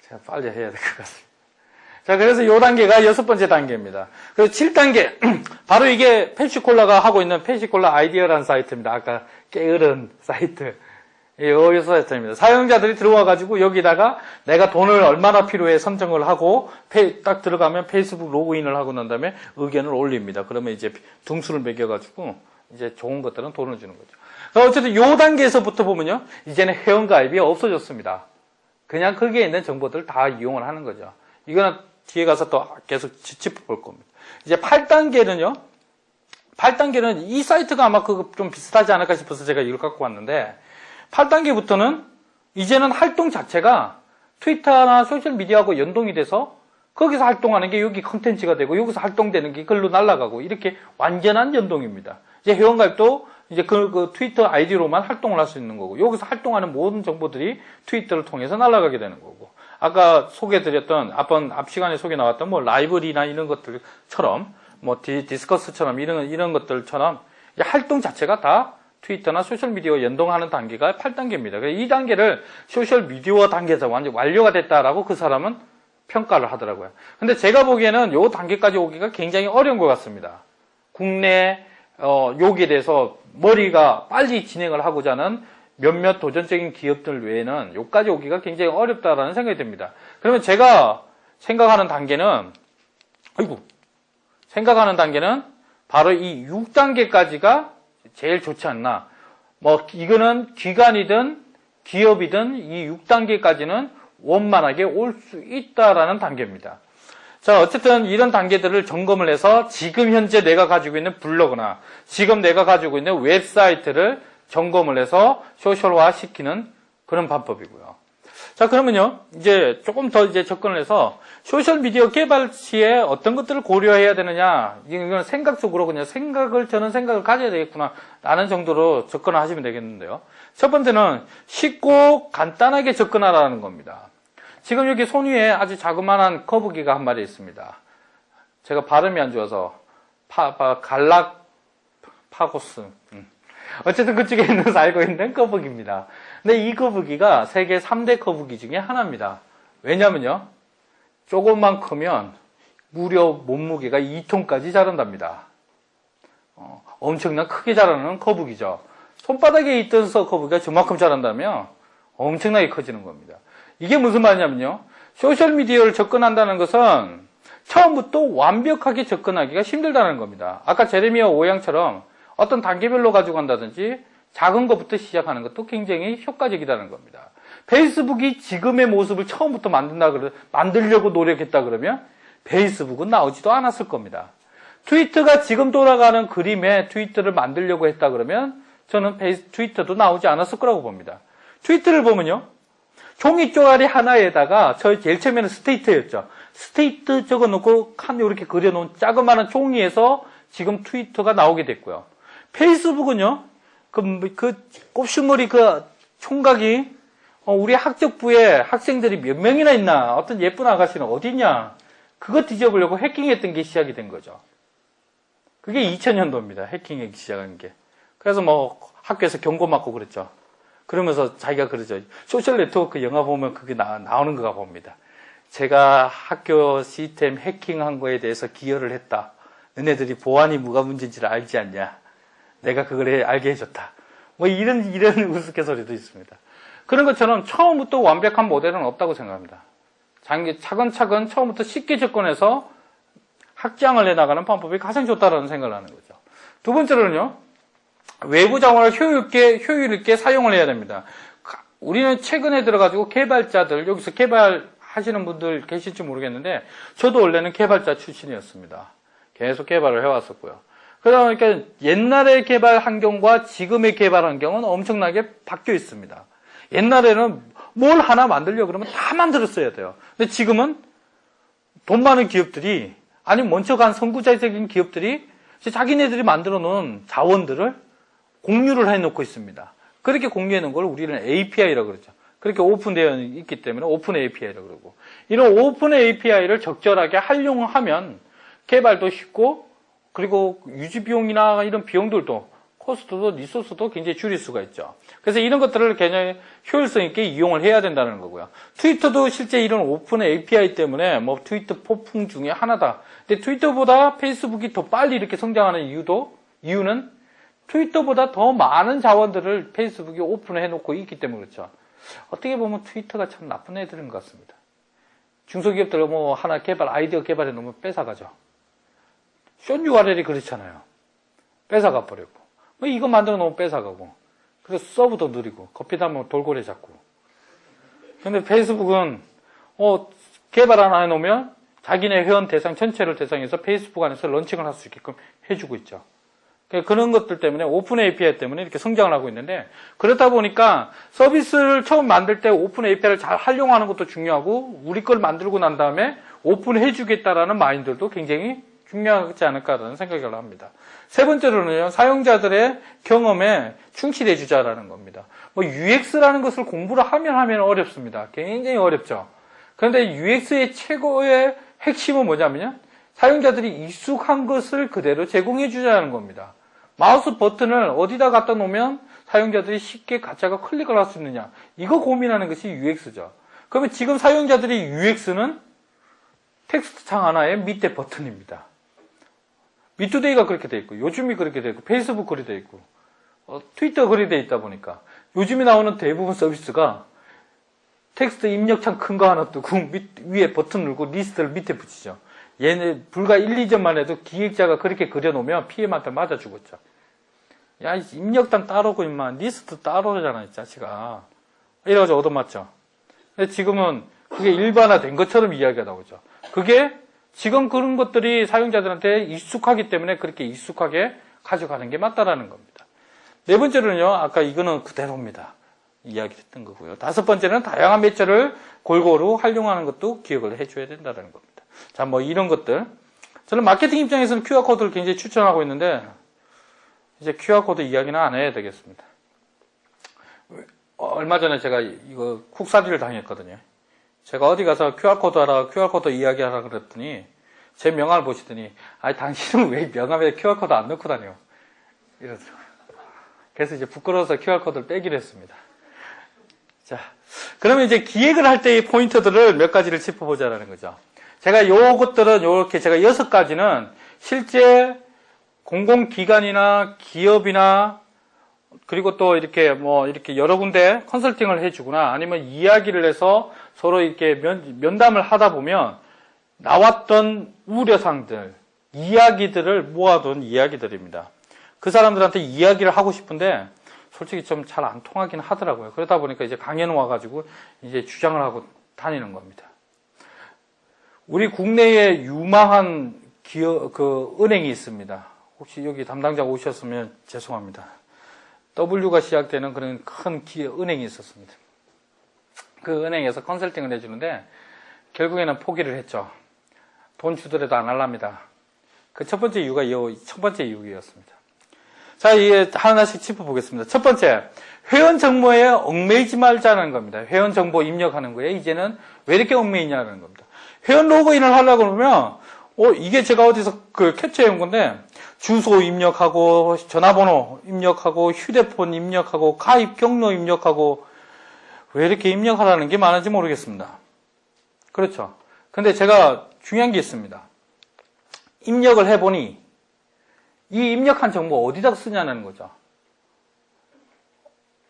제가 빨리 해야 될 것 같습니다. 자, 그래서 요 단계가 6번째 단계입니다. 그래서 7단계. 바로 이게 펩시콜라가 하고 있는 펩시콜라 아이디어라는 사이트입니다. 아까 게으른 사이트. 요 사이트입니다. 사용자들이 들어와가지고 여기다가 내가 돈을 얼마나 필요해 선정을 하고 딱 들어가면 페이스북 로그인을 하고 난 다음에 의견을 올립니다. 그러면 이제 등수를 매겨가지고 이제 좋은 것들은 돈을 주는 거죠. 어쨌든 요 단계에서부터 보면요, 이제는 회원가입이 없어졌습니다. 그냥 거기에 있는 정보들을 다 이용을 하는 거죠. 이거는 뒤에 가서 또 계속 짚어볼 겁니다. 이제 8단계는요, 8단계는 이 사이트가 아마 그거 좀 비슷하지 않을까 싶어서 제가 이걸 갖고 왔는데, 8단계부터는 이제는 활동 자체가 트위터나 소셜미디어하고 연동이 돼서 거기서 활동하는 게 여기 컨텐츠가 되고 여기서 활동되는 게 글로 날아가고 이렇게 완전한 연동입니다. 이제 회원가입도 이제 그 트위터 아이디로만 활동을 할 수 있는 거고 여기서 활동하는 모든 정보들이 트위터를 통해서 날아가게 되는 거고 아까 소개해드렸던 앞 시간에 소개 나왔던 뭐 라이브리나 이런 것들처럼 뭐 디스커스처럼 이런 것들처럼 활동 자체가 다 트위터나 소셜미디어와 연동하는 단계가 8단계입니다. 그래서 이 단계를 소셜미디어 단계에서 완전 완료가 됐다라고 그 사람은 평가를 하더라고요. 근데 제가 보기에는 요 단계까지 오기가 굉장히 어려운 것 같습니다. 국내 여기에 대해서 머리가 빨리 진행을 하고자 하는 몇몇 도전적인 기업들 외에는 여기까지 오기가 굉장히 어렵다라는 생각이 듭니다. 그러면 제가 생각하는 단계는 바로 이 6단계까지가 제일 좋지 않나. 뭐 이거는 기관이든 기업이든 이 6단계까지는 원만하게 올 수 있다라는 단계입니다. 자, 어쨌든 이런 단계들을 점검을 해서 지금 현재 내가 가지고 있는 블로그나 지금 내가 가지고 있는 웹사이트를 점검을 해서 소셜화 시키는 그런 방법이고요. 자, 그러면요, 이제 조금 더 이제 접근을 해서 소셜미디어 개발 시에 어떤 것들을 고려해야 되느냐, 이건 생각적으로 그냥 저는 생각을 가져야 되겠구나, 라는 정도로 접근을 하시면 되겠는데요. 첫 번째는 쉽고 간단하게 접근하라는 겁니다. 지금 여기 손 위에 아주 자그마한 거북이가 한 마리 있습니다. 제가 발음이 안 좋아서, 갈락파고스. 어쨌든 그쪽에 살고 있는 거북이입니다. 근데 이 거북이가 세계 3대 거북이 중에 하나입니다. 왜냐면요, 조금만 크면 무려 몸무게가 2톤까지 자란답니다. 엄청난 크게 자라는 거북이죠. 손바닥에 있던 거북이가 저만큼 자란다면 엄청나게 커지는 겁니다. 이게 무슨 말이냐면요, 소셜미디어를 접근한다는 것은 처음부터 완벽하게 접근하기가 힘들다는 겁니다. 아까 제레미야 오양처럼 어떤 단계별로 가지고 간다든지 작은 것부터 시작하는 것도 굉장히 효과적이라는 겁니다. 페이스북이 지금의 모습을 처음부터 만들려고 노력했다 그러면 페이스북은 나오지도 않았을 겁니다. 트위터가 지금 돌아가는 그림에 트위터를 만들려고 했다 그러면 저는 트위터도 나오지 않았을 거라고 봅니다. 트위터를 보면요, 종이 쪼가리 하나에다가 제일 처음에는 스테이트였죠. 스테이트 적어놓고 칸 이렇게 그려놓은 자그마한 종이에서 지금 트위터가 나오게 됐고요. 페이스북은요, 그 곱슬머리 그 총각이 우리 학적부에 학생들이 몇 명이나 있나, 어떤 예쁜 아가씨는 어디 있냐, 그거 뒤져보려고 해킹했던 게 시작이 된 거죠. 그게 2000년도입니다. 해킹하기 시작한 게. 그래서 뭐 학교에서 경고 맞고 그랬죠. 그러면서 자기가 그러죠. 소셜 네트워크 영화 보면 그게 나오는 거가 봅니다. 제가 학교 시스템 해킹한 거에 대해서 기여를 했다. 너네들이 보안이 뭐가 문제인지를 알지 않냐. 내가 그걸 알게 해줬다. 뭐 이런 우스갯소리도 있습니다. 그런 것처럼 처음부터 완벽한 모델은 없다고 생각합니다. 차근차근 처음부터 쉽게 접근해서 확장을 해나가는 방법이 가장 좋다라는 생각을 하는 거죠. 두 번째로는요, 외부 자원을 효율 있게 사용을 해야 됩니다. 우리는 최근에 들어가지고 개발자들, 여기서 개발하시는 분들 계실지 모르겠는데, 저도 원래는 개발자 출신이었습니다. 계속 개발을 해왔었고요. 그러다 보니까 옛날의 개발 환경과 지금의 개발 환경은 엄청나게 바뀌어 있습니다. 옛날에는 뭘 하나 만들려고 그러면 다 만들었어야 돼요. 근데 지금은 돈 많은 기업들이, 아니면 먼저 간 선구자적인 기업들이 자기네들이 만들어 놓은 자원들을 공유를 해놓고 있습니다. 그렇게 공유해 놓은 걸 우리는 API라고 그러죠. 그렇게 오픈되어 있기 때문에 오픈 API라고 그러고, 이런 오픈 API를 적절하게 활용하면 개발도 쉽고, 그리고 유지 비용이나 이런 비용들도, 코스트도 리소스도 굉장히 줄일 수가 있죠. 그래서 이런 것들을 굉장히 효율성 있게 이용을 해야 된다는 거고요. 트위터도 실제 이런 오픈 API 때문에 뭐 트위터 폭풍 중에 하나다. 근데 트위터보다 페이스북이 더 빨리 이렇게 성장하는 이유는 트위터보다 더 많은 자원들을 페이스북이 오픈해 놓고 있기 때문에 그렇죠. 어떻게 보면 트위터가 참 나쁜 애들인 것 같습니다. 중소기업들 뭐 하나 아이디어 개발해 놓으면 뺏어가죠. 숏 URL이 그렇잖아요. 뺏어가 버리고. 뭐 이거 만들어 놓으면 뺏어가고. 그래서 서브도 느리고, 커피 담으면 돌고래 잡고. 근데 페이스북은, 개발 하나 해놓으면 자기네 회원 대상 전체를 대상해서 페이스북 안에서 런칭을 할 수 있게끔 해주고 있죠. 그런 것들 때문에 오픈 API 때문에 이렇게 성장을 하고 있는데, 그렇다 보니까 서비스를 처음 만들 때 오픈 API를 잘 활용하는 것도 중요하고, 우리 걸 만들고 난 다음에 오픈해 주겠다라는 마인드도 굉장히 중요하지 않을까라는 생각을 합니다. 세 번째로는요, 사용자들의 경험에 충실해 주자라는 겁니다. 뭐 UX라는 것을 공부를 하면 어렵습니다. 굉장히 어렵죠. 그런데 UX의 최고의 핵심은 뭐냐면요, 사용자들이 익숙한 것을 그대로 제공해 주자는 겁니다. 마우스 버튼을 어디다 갖다 놓으면 사용자들이 쉽게 가짜가 클릭을 할 수 있느냐, 이거 고민하는 것이 UX죠. 그러면 지금 사용자들이 UX는 텍스트 창 하나의 밑에 버튼입니다. 미투데이가 그렇게 돼 있고, 요즘이 그렇게 돼 있고, 페이스북 그렇게 돼 있고, 트위터 그렇게 돼 있다 보니까 요즘에 나오는 대부분 서비스가 텍스트 입력창 큰 거 하나 뜨고 위에 버튼 누르고 리스트를 밑에 붙이죠. 얘네 불과 1, 2전만 해도 기획자가 그렇게 그려놓으면 PM한테 맞아 죽었죠. 야, 입력단 따로고 임마, 리스트 따로잖아 이 자식아. 이래가지고 얻어맞죠. 근데 지금은 그게 일반화된 것처럼 이야기가 나오죠. 그게 지금 그런 것들이 사용자들한테 익숙하기 때문에 그렇게 익숙하게 가져가는 게 맞다라는 겁니다. 네 번째로는요, 아까 이거는 그대로입니다. 이야기했던 거고요. 다섯 번째는 다양한 매체를 골고루 활용하는 것도 기억을 해줘야 된다는 겁니다. 자, 뭐 이런 것들. 저는 마케팅 입장에서는 QR코드를 굉장히 추천하고 있는데, 이제 QR코드 이야기는 안 해야 되겠습니다. 얼마 전에 제가 이거 쿡사리를 당했거든요. 제가 어디 가서 QR코드 하라, QR코드 이야기하라 그랬더니, 제 명함을 보시더니, 아니, 당신은 왜 명함에 QR코드 안 넣고 다녀? 이러더라고요. 그래서 이제 부끄러워서 QR코드를 빼기로 했습니다. 자, 그러면 이제 기획을 할 때의 포인트들을 몇 가지를 짚어보자라는 거죠. 제가 요것들은 요렇게 제가 6가지는 실제 공공기관이나 기업이나 그리고 또 이렇게 뭐 이렇게 여러 군데 컨설팅을 해주거나 아니면 이야기를 해서 서로 이렇게 면담을 하다 보면 나왔던 우려사항들, 이야기들을 모아둔 이야기들입니다. 그 사람들한테 이야기를 하고 싶은데 솔직히 좀 잘 안 통하긴 하더라고요. 그러다 보니까 이제 강연 와가지고 이제 주장을 하고 다니는 겁니다. 우리 국내에 유망한 은행이 있습니다. 혹시 여기 담당자 오셨으면 죄송합니다. W가 시작되는 그런 큰 은행이 있었습니다. 그 은행에서 컨설팅을 해주는데 결국에는 포기를 했죠. 돈 주더라도 안 할랍니다. 그 첫 번째 이유가 첫 번째 이유였습니다. 자, 이게 하나씩 짚어보겠습니다. 첫 번째, 회원 정보에 얽매이지 말자는 겁니다. 회원 정보 입력하는 거에 이제는 왜 이렇게 얽매이냐는 겁니다. 회원 로그인을 하려고 그러면, 이게 제가 어디서 캡처해 온 건데, 주소 입력하고, 전화번호 입력하고, 휴대폰 입력하고, 가입 경로 입력하고, 왜 이렇게 입력하라는 게 많은지 모르겠습니다. 그렇죠. 근데 제가 중요한 게 있습니다. 입력을 해보니, 이 입력한 정보 어디다가 쓰냐는 거죠.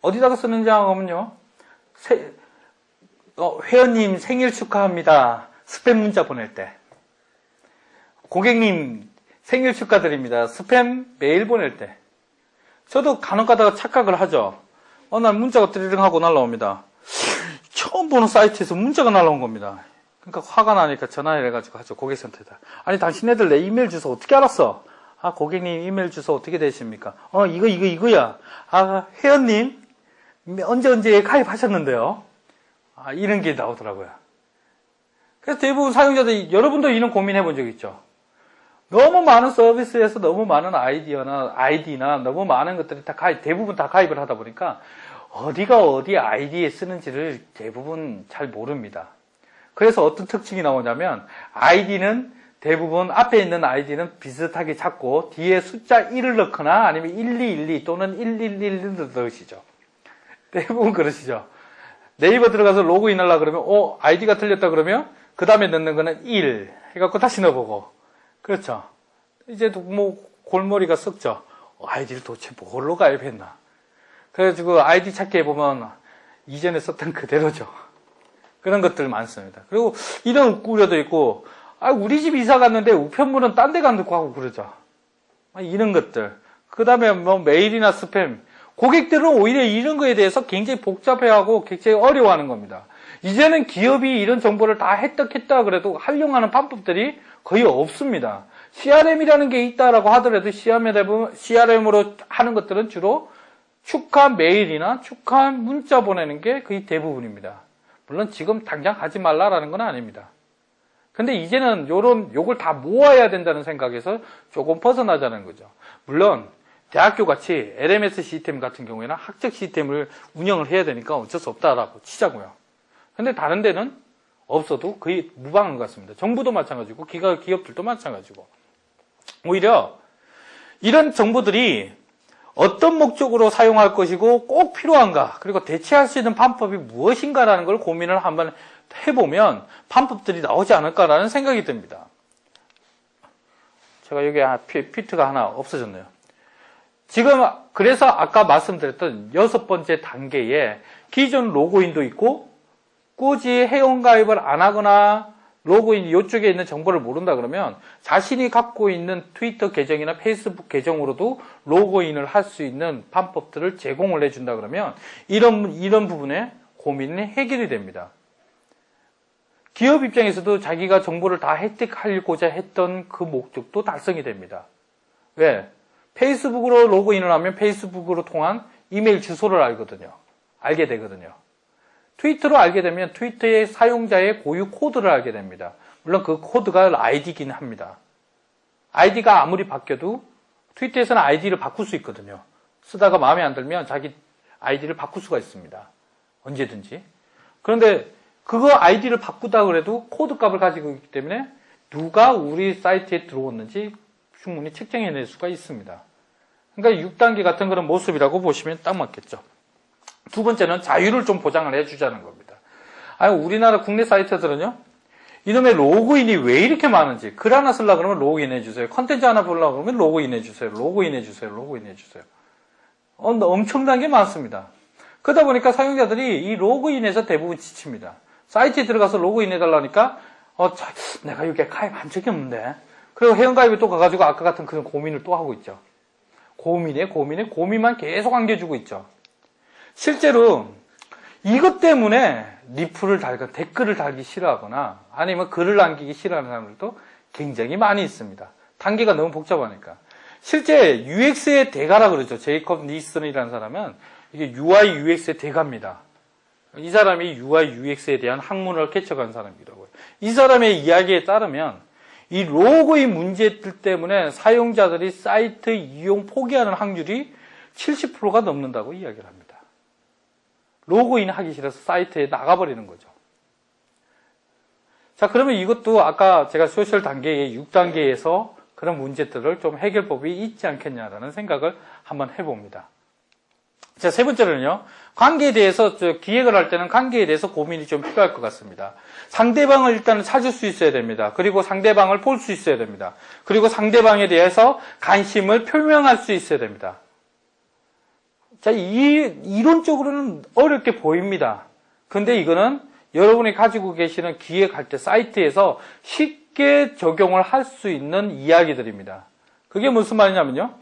어디다가 쓰는지 하면요, 회원님 생일 축하합니다. 스팸 문자 보낼 때. 고객님 생일 축하드립니다. 스팸 메일 보낼 때. 저도 간혹 가다가 착각을 하죠. 어느 날 문자가 뜨리릉 하고 날라옵니다. 처음 보는 사이트에서 문자가 날라온 겁니다. 그러니까 화가 나니까 전화를 해가지고 하죠. 고객센터에다. 아니, 당신네들 내 이메일 주소 어떻게 알았어? 아, 고객님 이메일 주소 어떻게 되십니까? 이거야. 아, 회원님, 언제 가입하셨는데요? 아, 이런 게 나오더라고요. 그래서 대부분 사용자들이, 여러분도 이런 고민해 본 적 있죠? 너무 많은 서비스에서 너무 많은 아이디나 너무 많은 것들이 대부분 다 가입을 하다 보니까 어디가 어디 아이디에 쓰는지를 대부분 잘 모릅니다. 그래서 어떤 특징이 나오냐면 아이디는 대부분 앞에 있는 아이디는 비슷하게 잡고 뒤에 숫자 1을 넣거나 아니면 1212 또는 111을 넣으시죠. 대부분 그러시죠. 네이버 들어가서 로그인 하려고 그러면 아이디가 틀렸다 그러면 그 다음에 넣는 거는 1 해갖고 다시 넣어보고 그렇죠. 이제 뭐 골머리가 썩죠. 아이디를 도대체 뭘로 가입했나. 그래가지고 아이디 찾기 해보면 이전에 썼던 그대로죠. 그런 것들 많습니다. 그리고 이런 우려도 있고 우리 집 이사 갔는데 우편물은 딴 데 가놓고 하고 그러죠. 이런 것들. 그 다음에 뭐 메일이나 스팸. 고객들은 오히려 이런 거에 대해서 굉장히 복잡해하고 굉장히 어려워하는 겁니다. 이제는 기업이 이런 정보를 다 획득했다 그래도 활용하는 방법들이 거의 없습니다. CRM이라는 게 있다라고 하더라도 CRM으로 하는 것들은 주로 축하 메일이나 축하 문자 보내는 게 거의 대부분입니다. 물론 지금 당장 하지 말라라는 건 아닙니다. 근데 이제는 요걸 다 모아야 된다는 생각에서 조금 벗어나자는 거죠. 물론 대학교 같이 LMS 시스템 같은 경우에는 학적 시스템을 운영을 해야 되니까 어쩔 수 없다라고 치자고요. 근데 다른 데는 없어도 거의 무방한 것 같습니다. 정부도 마찬가지고 기업들도 마찬가지고. 오히려 이런 정보들이 어떤 목적으로 사용할 것이고 꼭 필요한가 그리고 대체할 수 있는 방법이 무엇인가라는 걸 고민을 한번 해보면 방법들이 나오지 않을까라는 생각이 듭니다. 제가 여기 피트가 하나 없어졌네요. 지금 그래서 아까 말씀드렸던 6번째 단계에 기존 로그인도 있고 굳이 회원가입을 안 하거나 로그인 이쪽에 있는 정보를 모른다 그러면 자신이 갖고 있는 트위터 계정이나 페이스북 계정으로도 로그인을 할 수 있는 방법들을 제공을 해준다 그러면 이런 부분에 고민이 해결이 됩니다. 기업 입장에서도 자기가 정보를 다 획득하고자 했던 그 목적도 달성이 됩니다. 왜? 페이스북으로 로그인을 하면 페이스북으로 통한 이메일 주소를 알게 되거든요. 트위터로 알게 되면 트위터의 사용자의 고유 코드를 알게 됩니다. 물론 그 코드가 아이디긴 합니다. 아이디가 아무리 바뀌어도 트위터에서는 아이디를 바꿀 수 있거든요. 쓰다가 마음에 안 들면 자기 아이디를 바꿀 수가 있습니다. 언제든지. 그런데 그거 아이디를 바꾸다 그래도 코드 값을 가지고 있기 때문에 누가 우리 사이트에 들어왔는지 충분히 측정해낼 수가 있습니다. 그러니까 6단계 같은 그런 모습이라고 보시면 딱 맞겠죠. 두 번째는 자유를 좀 보장을 해주자는 겁니다. 우리나라 국내 사이트들은요, 이놈의 로그인이 왜 이렇게 많은지, 글 하나 쓰려고 그러면 로그인 해주세요. 컨텐츠 하나 보려고 그러면 로그인 해주세요. 로그인 해주세요. 로그인 해주세요. 엄청난 게 많습니다. 그러다 보니까 사용자들이 이 로그인에서 대부분 지칩니다. 사이트에 들어가서 로그인 해달라니까, 내가 여기에 가입한 적이 없는데. 그리고 회원가입에 또 가가지고 아까 같은 그런 고민을 또 하고 있죠. 고민만 계속 안겨주고 있죠. 실제로 이것 때문에 리플을 달거나 댓글을 달기 싫어하거나 아니면 글을 남기기 싫어하는 사람들도 굉장히 많이 있습니다. 단계가 너무 복잡하니까. 실제 UX의 대가라 그러죠. 제이콥 니슨이라는 사람은 이게 UI, UX의 대가입니다. 이 사람이 UI, UX에 대한 학문을 개척한 사람이라고요. 이 사람의 이야기에 따르면 이 로그인 문제들 때문에 사용자들이 사이트 이용 포기하는 확률이 70%가 넘는다고 이야기를 합니다. 로그인 하기 싫어서 사이트에 나가버리는 거죠. 자, 그러면 이것도 아까 제가 소셜 단계의 6단계에서 그런 문제들을 좀 해결법이 있지 않겠냐라는 생각을 한번 해봅니다. 자, 세 번째로는요, 관계에 대해서, 기획을 할 때는 관계에 대해서 고민이 좀 필요할 것 같습니다. 상대방을 일단은 찾을 수 있어야 됩니다. 그리고 상대방을 볼 수 있어야 됩니다. 그리고 상대방에 대해서 관심을 표명할 수 있어야 됩니다. 자, 이론적으로는 어렵게 보입니다. 근데 이거는 여러분이 가지고 계시는 기획할 때 사이트에서 쉽게 적용을 할 수 있는 이야기들입니다. 그게 무슨 말이냐면요.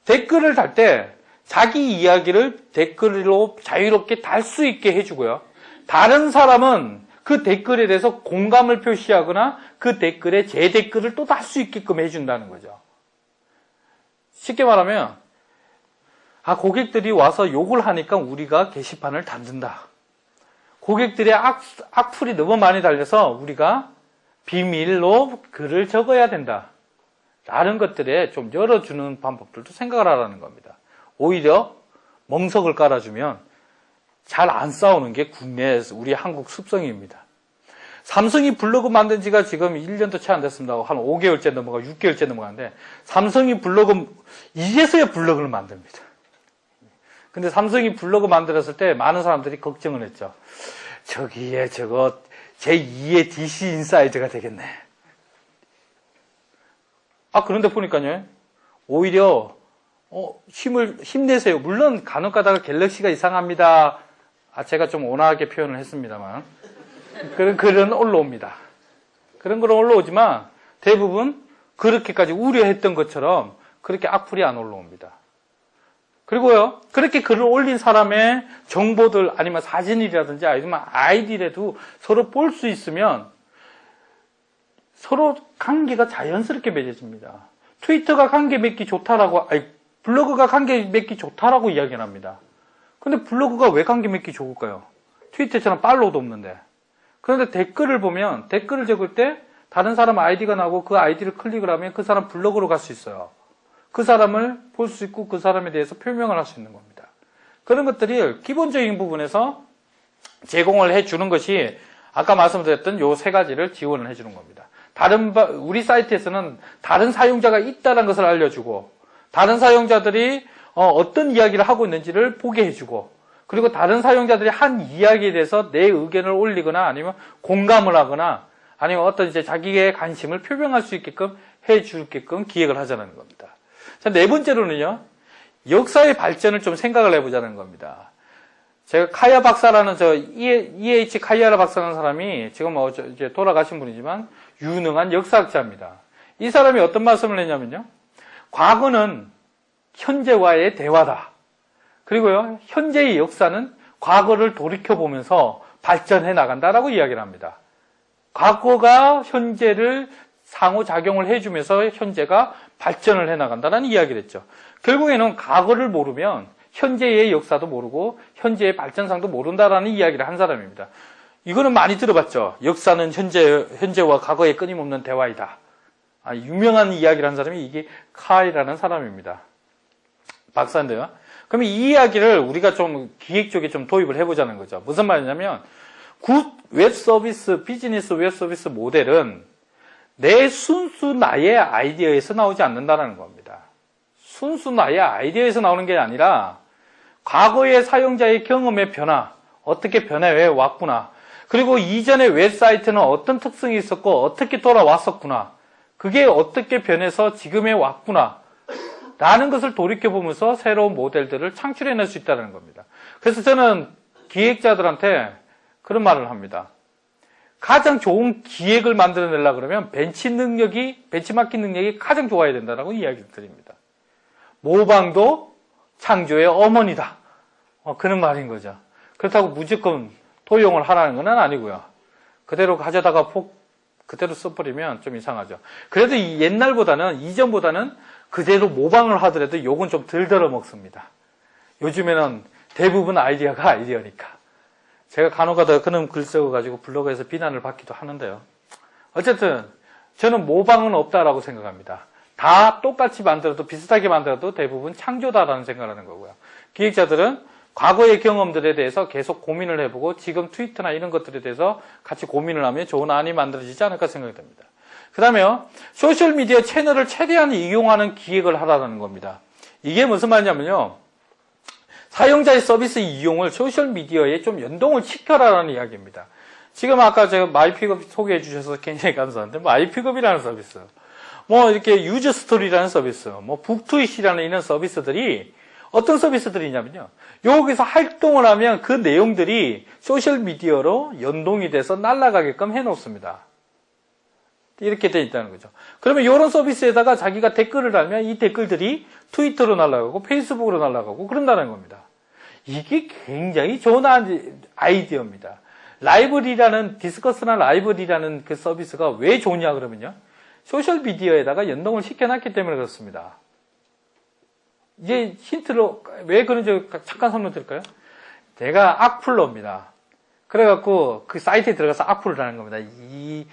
댓글을 달 때 자기 이야기를 댓글로 자유롭게 달 수 있게 해주고요. 다른 사람은 그 댓글에 대해서 공감을 표시하거나 그 댓글에 제 댓글을 또 달 수 있게끔 해준다는 거죠. 쉽게 말하면 고객들이 와서 욕을 하니까 우리가 게시판을 닫는다. 고객들의 악플이 너무 많이 달려서 우리가 비밀로 글을 적어야 된다. 라는 것들에 좀 열어주는 방법들도 생각을 하라는 겁니다. 오히려 멍석을 깔아주면 잘 안 싸우는 게 국내에서 우리 한국 습성입니다. 삼성이 블로그 만든 지가 지금 1년도 채 안 됐습니다. 한 5개월째 넘어가고 6개월째 넘어가는데 삼성이 블로그 이제서야 블로그를 만듭니다. 근데 삼성이 블로그 만들었을 때 많은 사람들이 걱정을 했죠. 저기에 저거 제2의 DC 인사이드가 되겠네. 그런데 보니까요. 오히려 힘내세요. 물론 간혹 가다가 갤럭시가 이상합니다. 제가 좀 온화하게 표현을 했습니다만 그런 글은 올라옵니다. 그런 글은 올라오지만 대부분 그렇게까지 우려했던 것처럼 그렇게 악플이 안 올라옵니다. 그리고요, 그렇게 글을 올린 사람의 정보들 아니면 사진이라든지 아니면 아이디라도 서로 볼 수 있으면 서로 관계가 자연스럽게 맺어집니다. 트위터가 관계 맺기 좋다라고, 블로그가 관계 맺기 좋다라고 이야기를 합니다. 근데 블로그가 왜 관계 맺기 좋을까요? 트위터처럼 팔로우도 없는데. 그런데 댓글을 보면 댓글을 적을 때 다른 사람 아이디가 나오고 그 아이디를 클릭을 하면 그 사람 블로그로 갈 수 있어요. 그 사람을 볼 수 있고 그 사람에 대해서 표명을 할 수 있는 겁니다. 그런 것들이 기본적인 부분에서 제공을 해주는 것이 아까 말씀드렸던 요 세 가지를 지원을 해주는 겁니다. 우리 사이트에서는 다른 사용자가 있다는 것을 알려주고 다른 사용자들이 어떤 이야기를 하고 있는지를 보게 해주고 그리고 다른 사용자들이 한 이야기에 대해서 내 의견을 올리거나 아니면 공감을 하거나 아니면 어떤 이제 자기의 관심을 표명할 수 있게끔 해주게끔 기획을 하자는 겁니다. 자, 네 번째로는요, 역사의 발전을 좀 생각을 해보자는 겁니다. 제가 카야 박사라는 EH 카이아라 박사라는 사람이 지금 이제 돌아가신 분이지만 유능한 역사학자입니다. 이 사람이 어떤 말씀을 했냐면요, 과거는 현재와의 대화다. 그리고요, 현재의 역사는 과거를 돌이켜보면서 발전해 나간다라고 이야기를 합니다. 과거가 현재를 상호작용을 해주면서 현재가 발전을 해나간다는 이야기를 했죠. 결국에는 과거를 모르면 현재의 역사도 모르고 현재의 발전상도 모른다라는 이야기를 한 사람입니다. 이거는 많이 들어봤죠. 역사는 현재와 과거의 끊임없는 대화이다. 유명한 이야기를 한 사람이 이게 카이라는 사람입니다. 박사인데요. 그러면 이 이야기를 우리가 좀 기획 쪽에 좀 도입을 해보자는 거죠. 무슨 말이냐면 굿 웹서비스, 비즈니스 웹서비스 모델은 내 순수 나의 아이디어에서 나오지 않는다는 겁니다. 순수 나의 아이디어에서 나오는 게 아니라 과거의 사용자의 경험의 변화, 어떻게 변해 왔구나. 그리고 이전의 웹사이트는 어떤 특성이 있었고 어떻게 돌아왔었구나. 그게 어떻게 변해서 지금에 왔구나. 라는 것을 돌이켜보면서 새로운 모델들을 창출해낼 수 있다는 겁니다. 그래서 저는 기획자들한테 그런 말을 합니다. 가장 좋은 기획을 만들어내려고 그러면 벤치마킹 능력이 가장 좋아야 된다고 이야기를 드립니다. 모방도 창조의 어머니다. 그런 말인 거죠. 그렇다고 무조건 도용을 하라는 건 아니고요. 그대로 가져다가 그대로 써버리면 좀 이상하죠. 그래도 이전보다는 그대로 모방을 하더라도 욕은 좀 덜 들어 먹습니다. 요즘에는 대부분 아이디어가 아이디어니까. 제가 간혹가다 그런 글 써가지고 블로그에서 비난을 받기도 하는데요. 어쨌든 저는 모방은 없다라고 생각합니다. 다 똑같이 만들어도 비슷하게 만들어도 대부분 창조다라는 생각을 하는 거고요. 기획자들은 과거의 경험들에 대해서 계속 고민을 해보고 지금 트위터나 이런 것들에 대해서 같이 고민을 하면 좋은 안이 만들어지지 않을까 생각이 듭니다. 그 다음에요, 소셜미디어 채널을 최대한 이용하는 기획을 하라는 겁니다. 이게 무슨 말이냐면요, 사용자의 서비스 이용을 소셜미디어에 좀 연동을 시켜라라는 이야기입니다. 지금 아까 제가 마이픽업 소개해 주셔서 굉장히 감사한데, 마이픽업이라는 서비스, 이렇게 유저스토리라는 서비스, 북트윗이라는 이런 서비스들이 어떤 서비스들이냐면요, 여기서 활동을 하면 그 내용들이 소셜미디어로 연동이 돼서 날아가게끔 해놓습니다. 이렇게 돼 있다는 거죠. 그러면 이런 서비스에다가 자기가 댓글을 달면 이 댓글들이 트위터로 날아가고 페이스북으로 날아가고 그런다는 겁니다. 이게 굉장히 좋은 아이디어입니다. 디스커스나 라이브리라는 그 서비스가 왜 좋냐 그러면요, 소셜미디어에다가 연동을 시켜놨기 때문에 그렇습니다. 이제 힌트로, 왜 그런지 잠깐 설명드릴까요? 내가 악플러입니다. 그래갖고 그 사이트에 들어가서 악플을 하는 겁니다. 이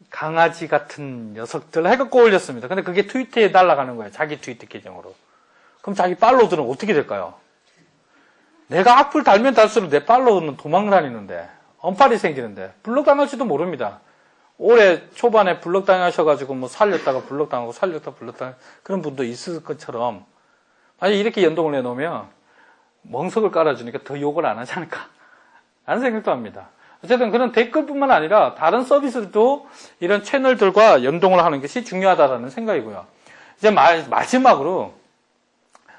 강아지 같은 녀석들 해갖고 올렸습니다. 근데 그게 트위터에 날아가는 거예요. 자기 트위터 계정으로. 그럼 자기 팔로우들은 어떻게 될까요? 내가 악플 달면 달수록 내 팔로우는 도망을 다니는데, 언팔이 생기는데, 블럭 당할지도 모릅니다. 올해 초반에 블럭 당하셔가지고 뭐 살렸다가 블럭 당하고 살렸다가 블럭 당하고 그런 분도 있을 것처럼, 만약 이렇게 연동을 해놓으면 멍석을 깔아주니까 더 욕을 안 하지 않을까 라는 생각도 합니다. 어쨌든 그런 댓글뿐만 아니라 다른 서비스들도 이런 채널들과 연동을 하는 것이 중요하다는 생각이고요. 이제 마지막으로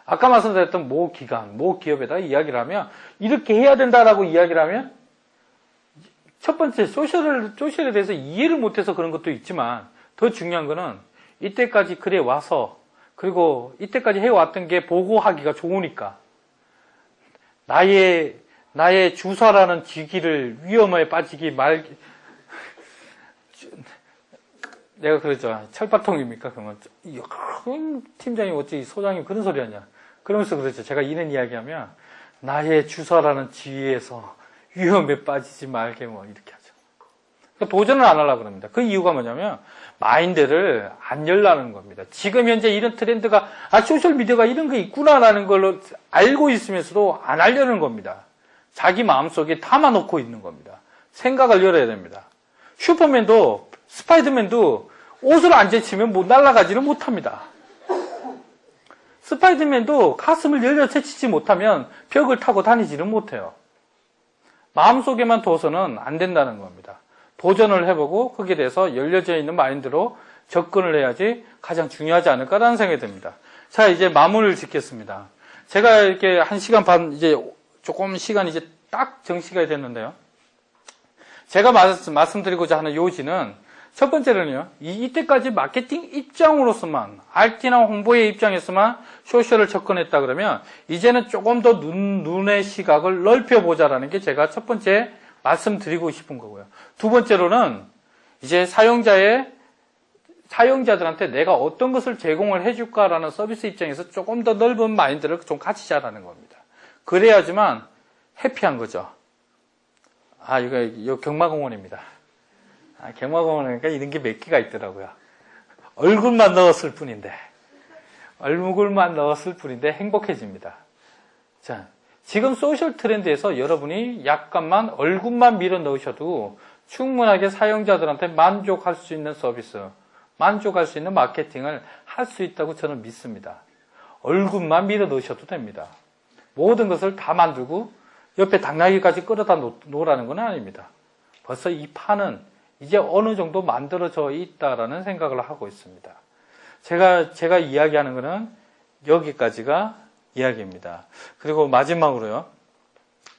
아까 말씀드렸던 모 기관, 모 기업에다 이야기를 하면 이렇게 해야 된다라고 이야기를 하면 첫 번째 소셜에 대해서 이해를 못해서 그런 것도 있지만 더 중요한 거는 이때까지 그래 와서 그리고 이때까지 해왔던 게 보고하기가 좋으니까 나의 주사라는 지기를 위험에 빠지기 말기 내가 그러죠. 철밥통입니까? 그러면 팀장님 어찌 소장님 그런 소리 하냐 그러면서 그러죠. 제가 이런 이야기하면 나의 주사라는 지위에서 위험에 빠지지 말게 뭐 이렇게 하죠. 그러니까 도전을 안 하려고 그럽니다. 그 이유가 뭐냐면 마인드를 안 열라는 겁니다. 지금 현재 이런 트렌드가 소셜미디어가 이런 게 있구나라는 걸 알고 있으면서도 안 하려는 겁니다. 자기 마음속에 담아놓고 있는 겁니다. 생각을 열어야 됩니다. 슈퍼맨도 스파이더맨도 옷을 안 제치면 못 날아가지를 못합니다. 스파이더맨도 가슴을 열려 제치지 못하면 벽을 타고 다니지는 못해요. 마음속에만 둬서는 안 된다는 겁니다. 도전을 해보고 거기에 대해서 열려져 있는 마인드로 접근을 해야지 가장 중요하지 않을까라는 생각이 듭니다. 자, 이제 마무리를 짓겠습니다. 제가 이렇게 1시간 반, 이제 조금 시간이 이제 딱 정시가 됐는데요. 제가 말씀드리고자 하는 요지는 첫 번째로는요, 이때까지 마케팅 입장으로서만, RT나 홍보의 입장에서만 소셜을 접근했다 그러면, 이제는 조금 더 눈의 시각을 넓혀보자라는 게 제가 첫 번째 말씀드리고 싶은 거고요. 두 번째로는, 이제 사용자들한테 내가 어떤 것을 제공을 해줄까라는 서비스 입장에서 조금 더 넓은 마인드를 좀 가지자라는 겁니다. 그래야지만 해피한 거죠. 이거 경마공원입니다. 경마공원이니까 이런 게 몇 개가 있더라고요. 얼굴만 넣었을 뿐인데 행복해집니다. 자, 지금 소셜 트렌드에서 여러분이 약간만 얼굴만 밀어 넣으셔도 충분하게 사용자들한테 만족할 수 있는 서비스, 만족할 수 있는 마케팅을 할 수 있다고 저는 믿습니다. 얼굴만 밀어 넣으셔도 됩니다. 모든 것을 다 만들고 옆에 당나귀까지 끌어다 놓으라는 건 아닙니다. 벌써 이 판은 이제 어느 정도 만들어져 있다라는 생각을 하고 있습니다. 제가 이야기하는 거는 여기까지가 이야기입니다. 그리고 마지막으로요.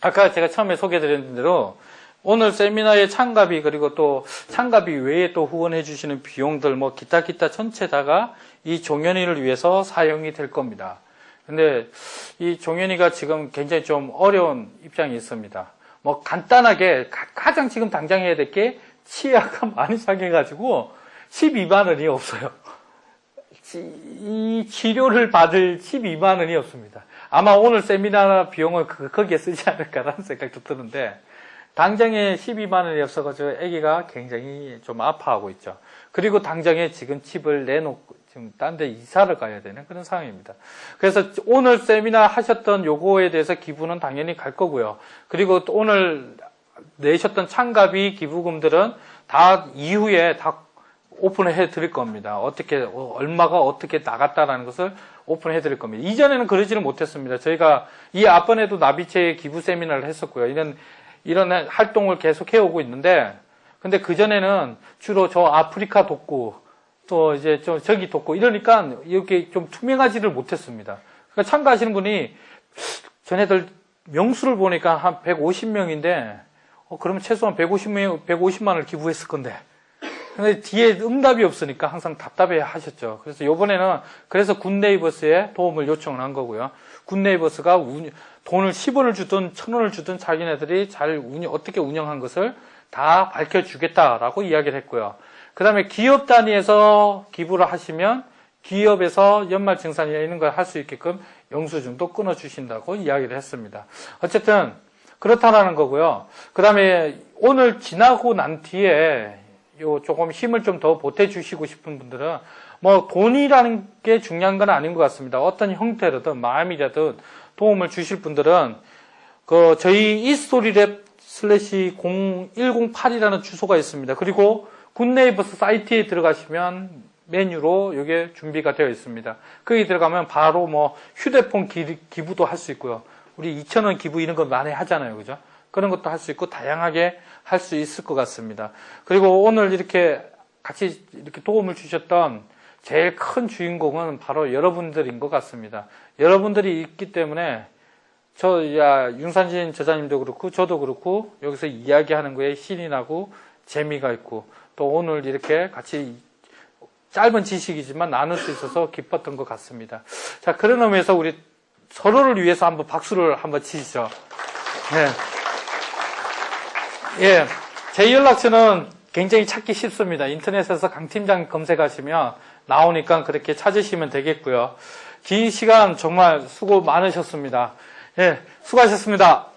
아까 제가 처음에 소개드린 대로 오늘 세미나의 참가비 그리고 또 참가비 외에 또 후원해 주시는 비용들 뭐 기타 전체 다가 이 종현이를 위해서 사용이 될 겁니다. 근데 이 종현이가 지금 굉장히 좀 어려운 입장이 있습니다. 뭐 간단하게 가장 지금 당장 해야 될 게 치아가 많이 상해가지고 12만 원이 없어요. 이 치료를 받을 12만 원이 없습니다. 아마 오늘 세미나 비용을 거기에 쓰지 않을까라는 생각도 드는데 당장에 12만 원이 없어가지고 아기가 굉장히 좀 아파하고 있죠. 그리고 당장에 지금 집을 내놓고 지금 딴 데 이사를 가야 되는 그런 상황입니다. 그래서 오늘 세미나 하셨던 요거에 대해서 기부는 당연히 갈 거고요. 그리고 또 오늘 내셨던 참가비 기부금들은 다 이후에 다 오픈해 드릴 겁니다. 얼마가 어떻게 나갔다라는 것을 오픈해 드릴 겁니다. 이전에는 그러지는 못했습니다. 저희가 이 앞번에도 나비체 기부 세미나를 했었고요. 이런 활동을 계속 해오고 있는데, 근데 그전에는 주로 저 아프리카 돕고, 또 이제 저기 돕고, 이러니까 이렇게 좀 투명하지를 못했습니다. 그러니까 참가하시는 분이, 전애들 명수를 보니까 한 150명인데, 그러면 최소한 150만 원을 기부했을 건데. 근데 뒤에 응답이 없으니까 항상 답답해 하셨죠. 그래서 요번에는, 그래서 굿네이버스에 도움을 요청을 한 거고요. 굿네이버스가 돈을 10원을 주든 1000원을 주든 자기네들이 어떻게 운영한 것을 다 밝혀주겠다라고 이야기를 했고요. 그 다음에 기업 단위에서 기부를 하시면 기업에서 연말 증산이나 이런 걸 할 수 있게끔 영수증도 끊어주신다고 이야기를 했습니다. 어쨌든 그렇다라는 거고요. 그 다음에 오늘 지나고 난 뒤에 요 조금 힘을 좀 더 보태주시고 싶은 분들은 뭐 돈이라는 게 중요한 건 아닌 것 같습니다. 어떤 형태로든 마음이라든 도움을 주실 분들은 그 저희 이스토리랩 /0108이라는 주소가 있습니다. 그리고 굿네이버스 사이트에 들어가시면 메뉴로 이게 준비가 되어 있습니다. 거기 들어가면 바로 뭐 휴대폰 기부도 할 수 있고요. 우리 2,000원 기부 이런 거 많이 하잖아요. 그죠? 그런 것도 할 수 있고 다양하게 할 수 있을 것 같습니다. 그리고 오늘 이렇게 같이 이렇게 도움을 주셨던 제일 큰 주인공은 바로 여러분들인 것 같습니다. 여러분들이 있기 때문에 윤산진 저자님도 그렇고 저도 그렇고 여기서 이야기하는 거에 신이 나고 재미가 있고 또 오늘 이렇게 같이 짧은 지식이지만 나눌 수 있어서 기뻤던 것 같습니다. 자, 그런 의미에서 우리 서로를 위해서 한번 박수를 한번 치시죠. 네. 예. 제 연락처는 굉장히 찾기 쉽습니다. 인터넷에서 강 팀장 검색하시면 나오니까 그렇게 찾으시면 되겠고요. 긴 시간 정말 수고 많으셨습니다. 예, 수고하셨습니다.